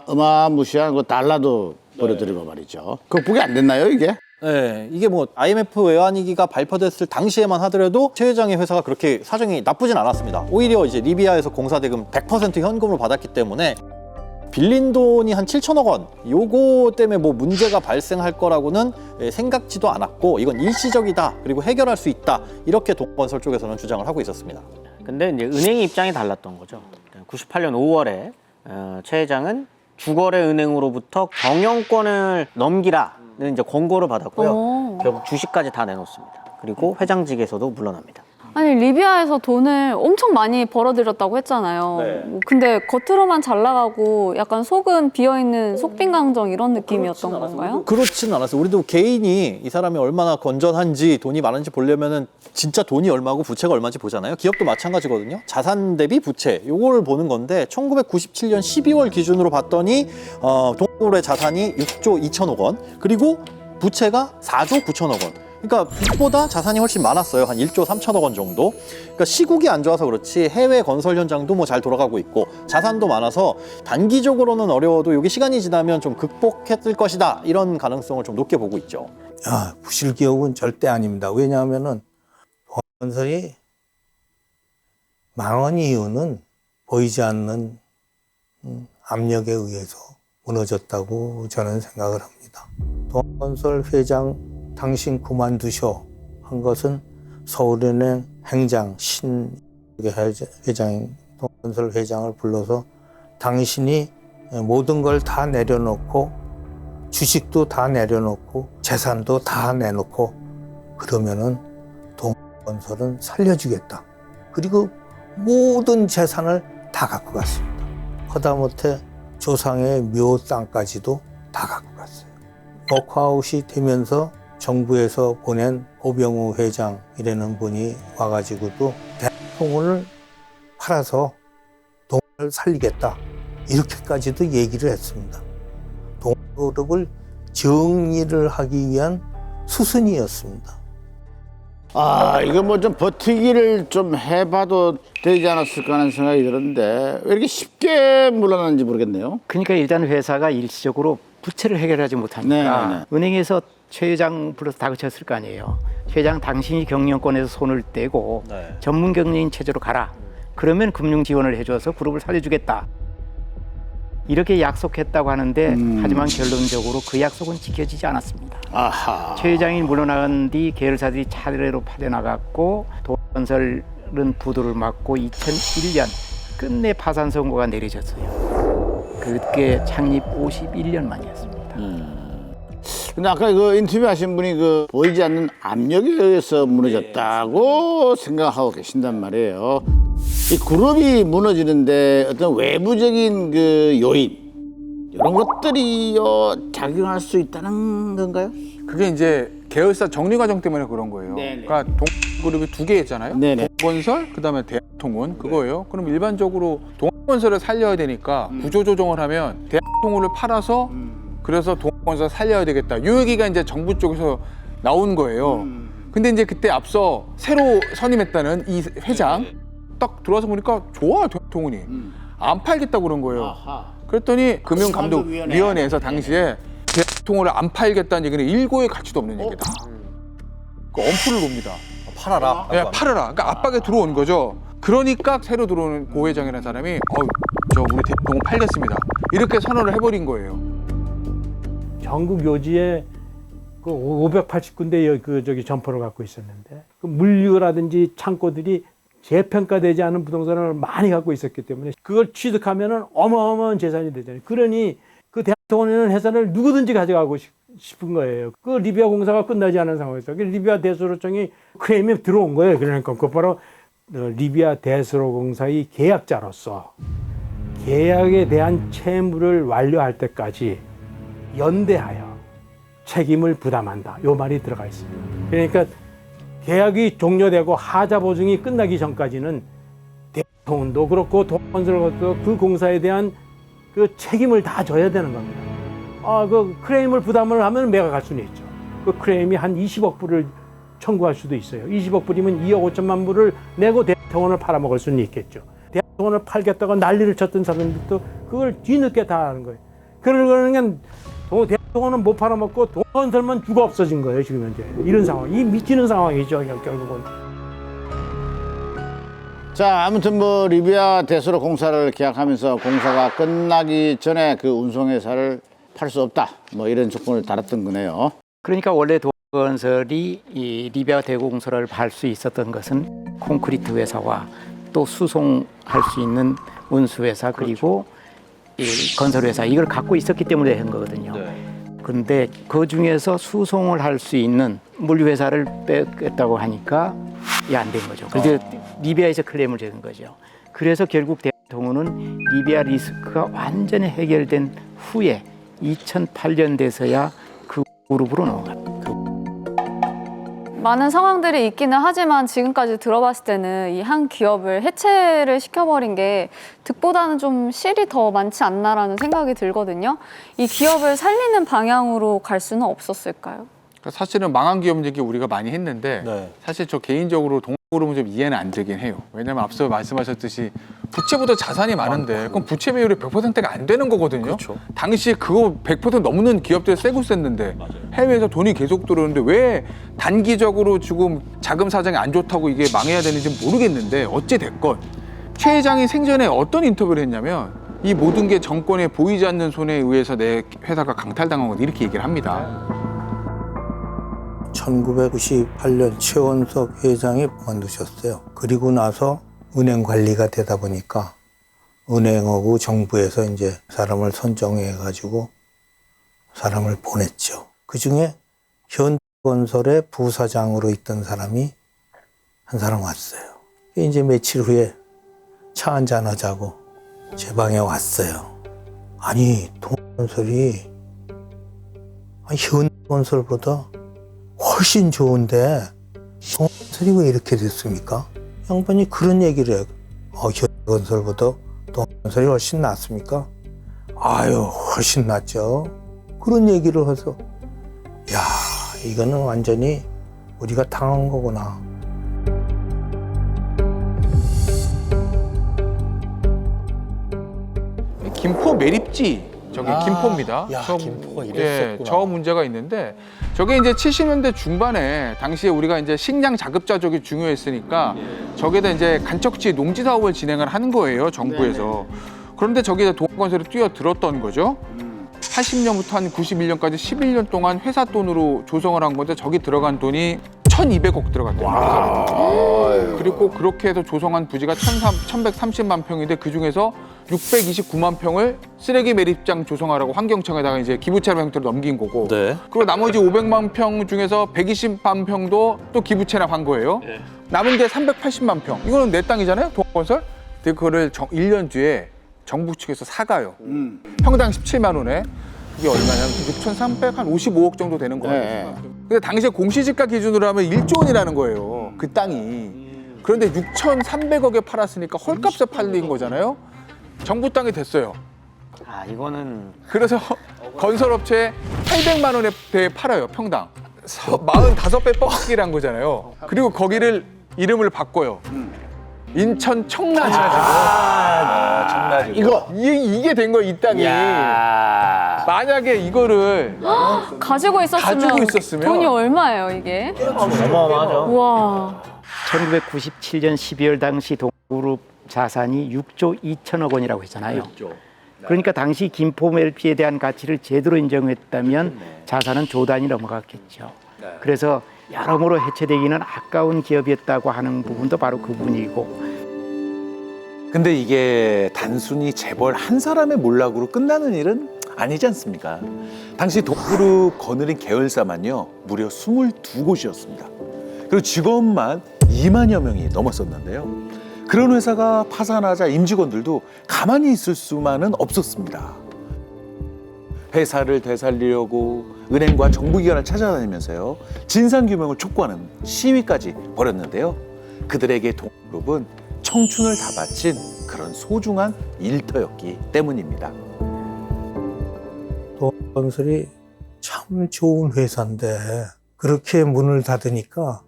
Speaker 2: 어마무시한 그 달러도 벌어들이고 말이죠. 극복이 안 됐나요, 이게?
Speaker 4: 네, 이게 뭐 IMF 외환위기가 발표됐을 당시에만 하더라도 최 회장의 회사가 그렇게 사정이 나쁘진 않았습니다. 오히려 이제 리비아에서 공사대금 100% 현금으로 받았기 때문에 빌린 돈이 한 7천억 원, 요거 때문에 뭐 문제가 발생할 거라고는 생각지도 않았고 이건 일시적이다, 그리고 해결할 수 있다, 이렇게 동건설 쪽에서는 주장을 하고 있었습니다.
Speaker 1: 근데 이제 은행의 입장이 달랐던 거죠. 98년 5월에 최 회장은 주거래 은행으로부터 경영권을 넘기라는 이제 권고를 받았고요. 결국 주식까지 다 내놓습니다. 그리고 회장직에서도 물러납니다.
Speaker 3: 아니 리비아에서 돈을 엄청 많이 벌어들였다고 했잖아요. 근데 겉으로만 잘 나가고 약간 속은 비어있는 속빈강정 이런 느낌이었던 건가요?
Speaker 4: 그렇지는 않았어요. 우리도 개인이 이 사람이 얼마나 건전한지 돈이 많은지 보려면은 진짜 돈이 얼마고 부채가 얼마인지 보잖아요. 기업도 마찬가지거든요. 자산 대비 부채 요거를 보는 건데 1997년 12월 기준으로 봤더니 동물의 자산이 6조 2천억 원, 그리고 부채가 4조 9천억 원. 그러니까 빚보다 자산이 훨씬 많았어요. 한 1조 3천억 원 정도. 그러니까 시국이 안 좋아서 그렇지 해외 건설 현장도 뭐 잘 돌아가고 있고 자산도 많아서 단기적으로는 어려워도 이게 시간이 지나면 좀 극복했을 것이다, 이런 가능성을 좀 높게 보고 있죠.
Speaker 8: 부실 기업은 절대 아닙니다. 왜냐하면은 건설이 망한 이유는 보이지 않는 압력에 의해서 무너졌다고 저는 생각을 합니다. 동건설 회장 당신 그만두셔 한 것은 서울은행 행장 회장인 동건설 회장을 불러서 당신이 모든 걸 다 내려놓고 주식도 다 내려놓고 재산도 다 내놓고 그러면은 동건설은 살려주겠다. 그리고 모든 재산을 다 갖고 갔습니다. 하다못해 조상의 묘 땅까지도 다 갖고 갔어요. 워크아웃이 되면서 정부에서 보낸 오병우 회장이라는 분이 와가지고도 대통령을 팔아서 동그룹을 살리겠다. 이렇게까지도 얘기를 했습니다. 동그룹을 정리를 하기 위한 수순이었습니다.
Speaker 2: 아, 이거 뭐 좀 버티기를 좀 해봐도 되지 않았을까 하는 생각이 들었는데 왜 이렇게 쉽게 물러나는지 모르겠네요.
Speaker 7: 그러니까 일단 회사가 일시적으로 부채를 해결하지 못하니까
Speaker 2: 네.
Speaker 7: 은행에서 최 회장 불러서 다그쳤을 거 아니에요. 최 회장 당신이 경영권에서 손을 떼고 전문 경영인 체제로 가라. 그러면 금융 지원을 해줘서 그룹을 살려주겠다. 이렇게 약속했다고 하는데 하지만 결론적으로 그 약속은 지켜지지 않았습니다.
Speaker 2: 아하.
Speaker 7: 최 회장이 물러나간 뒤 계열사들이 차례로 파져나갔고 동건설은 부도를 맞고 2001년 끝내 파산 선고가 내려졌어요. 그게 창립 51년 만이었습니다.
Speaker 2: 근데 아까 그 인터뷰하신 분이 그 보이지 않는 압력에 의해서 무너졌다고 생각하고 계신단 말이에요. 이 그룹이 무너지는데 어떤 외부적인 그 요인 이런 것들이 작용할 수 있다는 건가요?
Speaker 6: 그게 이제 계열사 정리 과정 때문에 그런 거예요. 그러니까 동그룹이 두 개 있잖아요. 동건설, 그다음에 대한통운 그거예요. 그럼 일반적으로 동건설을 살려야 되니까 구조조정을 하면 대한통운을 팔아서 그래서 동건설 살려야 되겠다. 이 얘기가 이제 정부 쪽에서 나온 거예요. 근데 이제 그때 앞서 새로 선임했다는 이 회장 딱 들어와서 보니까 좋아 대한통운이 안 팔겠다고 그런 거예요. 그랬더니 금융감독위원회에서 당시에 대통령을 안 팔겠다는 얘기는 일고의 가치도 없는 얘기다. 그 엄포를 봅니다.
Speaker 4: 팔아라.
Speaker 6: 네, 팔아라. 그러니까 압박에 들어온 거죠. 그러니까 새로 들어오는 고 회장이라는 사람이 저 우리 대통령 팔겠습니다. 이렇게 선언을 해버린 거예요.
Speaker 16: 전국 요지에 그 580군데 그 저기 점포를 갖고 있었는데 그 물류라든지 창고들이 재평가되지 않은 부동산을 많이 갖고 있었기 때문에 그걸 취득하면은 어마어마한 재산이 되잖아요. 그러니 그 대통령 회사를 누구든지 가져가고 싶은 거예요. 그 리비아 공사가 끝나지 않은 상황에서 리비아 대수로청이 크레임이 들어온 거예요. 그러니까 곧바로 리비아 대수로공사의 계약자로서 계약에 대한 채무를 완료할 때까지 연대하여 책임을 부담한다. 요 말이 들어가 있습니다. 그러니까 계약이 종료되고 하자 보증이 끝나기 전까지는 대통령도 그렇고 동건설도 그 공사에 대한 그 책임을 다 져야 되는 겁니다. 그 크레임을 부담을 하면 매각할 수는 있죠. 그 크레임이 한 20억 불을 청구할 수도 있어요. 20억 불이면 2억 5천만 불을 내고 대통령을 팔아먹을 수는 있겠죠. 대통령을 팔겠다고 난리를 쳤던 사람들도 그걸 뒤늦게 다 하는 거예요. 그러니까 대통령은 못 팔아먹고 동건설만 죽어 없어진 거예요. 지금 현재 이런 상황, 이 미치는 상황이죠. 결국은.
Speaker 2: 자, 아무튼 뭐 리비아 대수로 공사를 계약하면서 공사가 끝나기 전에 그 운송회사를 팔 수 없다. 뭐 이런 조건을 달았던 거네요.
Speaker 7: 그러니까 원래 동건설이 이 리비아 대공설을 팔 수 있었던 것은 콘크리트 회사와 또 수송할 수 있는 운수회사 그리고 이 건설회사 이걸 갖고 있었기 때문에 한 거거든요. 그런데 그 중에서 수송을 할 수 있는 물류회사를 뺐다고 하니까 이게 안 된 거죠. 그래서 리비아에서 클레임을 제는 거죠. 그래서 결국 대통령은 리비아 리스크가 완전히 해결된 후에 2008년 돼서야 그 그룹으로 넣은 겁니다.
Speaker 3: 많은 상황들이 있기는 하지만 지금까지 들어봤을 때는 이 한 기업을 해체를 시켜버린 게 득보다는 좀 실이 더 많지 않나라는 생각이 들거든요. 이 기업을 살리는 방향으로 갈 수는 없었을까요?
Speaker 6: 그러니까 사실은 망한 기업 얘기 우리가 많이 했는데 사실 저 개인적으로 동그룹은 좀 이해는 안 되긴 해요. 왜냐하면 앞서 말씀하셨듯이 부채보다 자산이 많은데 그럼 부채 비율이 100%가 안 되는 거거든요. 당시에 그거 100% 넘는 기업들 세고 셌는데 해외에서 돈이 계속 들어오는데 왜 단기적으로 지금 자금 사정이 안 좋다고 이게 망해야 되는지 모르겠는데 어찌 됐건 최 회장이 생전에 어떤 인터뷰를 했냐면 이 모든 게 정권에 보이지 않는 손에 의해서 내 회사가 강탈당한 것 이렇게 얘기를 합니다.
Speaker 8: 1998년 최원석 회장이 그만두셨어요. 그리고 나서 은행 관리가 되다 보니까 은행하고 정부에서 이제 사람을 선정해가지고 사람을 보냈죠. 그 중에 현대건설의 부사장으로 있던 사람이 한 사람 왔어요. 이제 며칠 후에 차 한잔 하자고 제 방에 왔어요. 아니, 동건설이 현대건설보다 훨씬 좋은데 동건설이 왜 이렇게 됐습니까? 양반이 그런 얘기를 해요. 현대건설보다 동건설이 훨씬 낫습니까? 아유, 훨씬 낫죠. 그런 얘기를 해서 야, 이거는 완전히 우리가 당한 거구나.
Speaker 6: 김포 매립지 저기 김포입니다.
Speaker 2: 야, 김포가 이랬었구나.
Speaker 6: 저 문제가 있는데 저게 이제 70년대 중반에 당시에 우리가 이제 식량 자급 자족이 중요했으니까 저기다 이제 간척지 농지 사업을 진행을 한 거예요, 정부에서. 그런데 저기다 동건설이 뛰어들었던 거죠. 80년부터 한 91년까지 11년 동안 회사 돈으로 조성을 한 건데 저기 들어간 돈이 1,200억 들어갔대요. 그리고 그렇게 해서 조성한 부지가 1,130만 평인데 그 중에서 629만 평을 쓰레기 매립장 조성하라고 환경청에다가 이제 기부채납 형태로 넘긴 거고.
Speaker 4: 네.
Speaker 6: 그리고 나머지 500만 평 중에서 120만 평도 또 기부채납한 거예요. 남은 게 380만 평. 이거는 내 땅이잖아요, 동건설. 근데 그거를 1년 뒤에 정부 측에서 사가요. 평당 17만 원에. 그게 얼마냐면 6,355억 정도 되는 거예요. 근데 당시에 공시지가 기준으로 하면 1조 원이라는 거예요. 그 땅이. 그런데 6,300억에 팔았으니까 헐값에 팔린 거잖아요. 정부 땅이 됐어요.
Speaker 1: 아, 이거는
Speaker 6: 그래서 건설업체에 800만 원에 대해 팔아요, 평당. 45배 뻑기란 거잖아요. 그리고 거기를 이름을 바꿔요. 인천 청라지.
Speaker 2: 청라지.
Speaker 6: 이게 된 거예요, 이 땅이. 만약에 이거를
Speaker 3: 가지고 있었으면 돈이 얼마예요, 이게?
Speaker 1: 어마어마하죠.
Speaker 3: 와.
Speaker 7: 1997년 12월 당시 동그룹 자산이 6조 2천억 원이라고 했잖아요. 그러니까 당시 김포 매립지에 대한 가치를 제대로 인정했다면 자산은 조 단위 넘어갔겠죠. 그래서 여러모로 해체되기는 아까운 기업이었다고 하는 부분도 바로 그 부분이고.
Speaker 5: 근데 이게 단순히 재벌 한 사람의 몰락으로 끝나는 일은 아니지 않습니까? 당시 동그룹 거느린 계열사만요 무려 22곳이었습니다. 그리고 직원만 2만여 명이 넘었었는데요. 그런 회사가 파산하자 임직원들도 가만히 있을 수만은 없었습니다. 회사를 되살리려고 은행과 정부기관을 찾아다니면서요 진상규명을 촉구하는 시위까지 벌였는데요. 그들에게 동그룹은 청춘을 다 바친 그런 소중한 일터였기 때문입니다.
Speaker 8: 동건설이 참 좋은 회사인데 그렇게 문을 닫으니까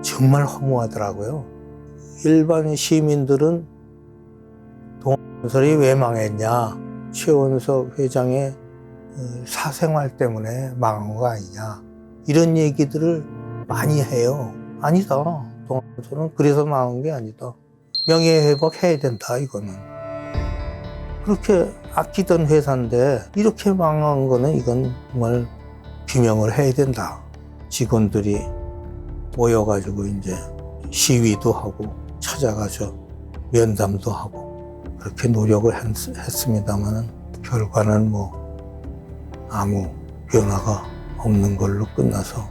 Speaker 8: 정말 허무하더라고요. 일반 시민들은 동건설이 왜 망했냐, 최원석 회장의 사생활 때문에 망한 거 아니냐, 이런 얘기들을 많이 해요. 아니다, 동건설은 그래서 망한 게 아니다. 명예회복해야 된다, 이거는. 그렇게 아끼던 회사인데 이렇게 망한 거는 이건 정말 규명을 해야 된다. 직원들이 모여가지고 이제 시위도 하고 찾아가서 면담도 하고 그렇게 노력을 했습니다만은 결과는 뭐 아무 변화가 없는 걸로 끝나서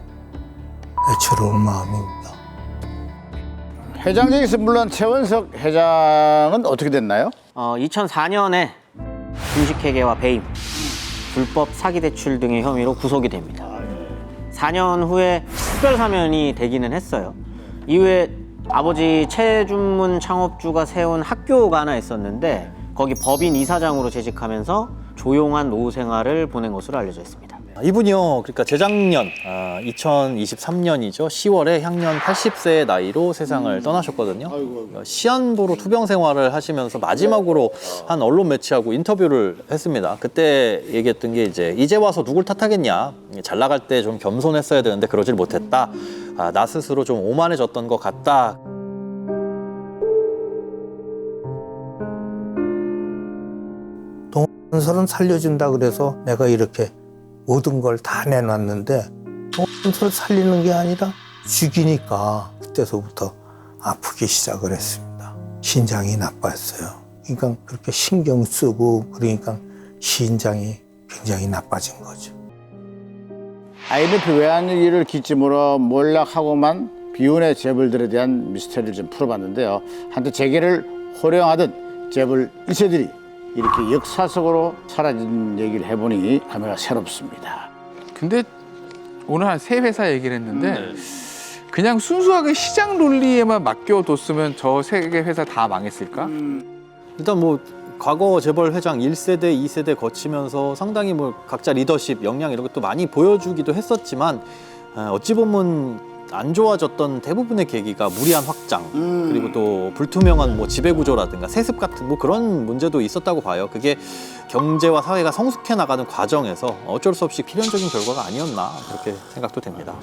Speaker 8: 애처로운 마음입니다.
Speaker 2: 회장직에서 물론 최원석 회장은 어떻게 됐나요?
Speaker 1: 2004년에 주식회계와 배임, 불법 사기 대출 등의 혐의로 구속이 됩니다. 4년 후에 특별사면이 되기는 했어요. 이후에 아버지 최준문 창업주가 세운 학교가 하나 있었는데 거기 법인 이사장으로 재직하면서 조용한 노후 생활을 보낸 것으로 알려져 있습니다.
Speaker 4: 이분이요, 그러니까 재작년 2023년이죠. 10월에 향년 80세의 나이로 세상을 떠나셨거든요. 시한부로 투병 생활을 하시면서 마지막으로 한 언론 매체하고 인터뷰를 했습니다. 그때 얘기했던 게 이제 와서 누굴 탓하겠냐. 잘 나갈 때 좀 겸손했어야 되는데 그러질 못했다. 나 스스로 좀 오만해졌던 것 같다.
Speaker 8: 동건설은 살려준다 그래서 내가 이렇게 모든 걸 다 내놨는데 동건설 살리는 게 아니라 죽이니까 그때서부터 아프기 시작을 했습니다. 신장이 나빴어요. 그러니까 그렇게 신경 쓰고 그러니까 신장이 굉장히 나빠진 거죠.
Speaker 2: IMF 외환위기를 기점으로 몰락하고만 비운의 재벌들에 대한 미스터리를 좀 풀어봤는데요. 한때 재계를 호령하던 재벌 1세들이 이렇게 역사 속으로 사라진 얘기를 해보니 감회가 새롭습니다.
Speaker 6: 근데 오늘 한 3회사 얘기를 했는데 그냥 순수하게 시장 논리에만 맡겨뒀으면 저 3개 회사 다 망했을까?
Speaker 4: 일단 뭐 과거 재벌 회장 1세대, 2세대 거치면서 상당히 뭐 각자 리더십, 역량 이런 것도 많이 보여주기도 했었지만 어찌 보면 안 좋아졌던 대부분의 계기가 무리한 확장 그리고 또 불투명한 뭐 지배 구조라든가 세습 같은 뭐 그런 문제도 있었다고 봐요. 그게 경제와 사회가 성숙해 나가는 과정에서 어쩔 수 없이 필연적인 결과가 아니었나 그렇게 생각도 됩니다.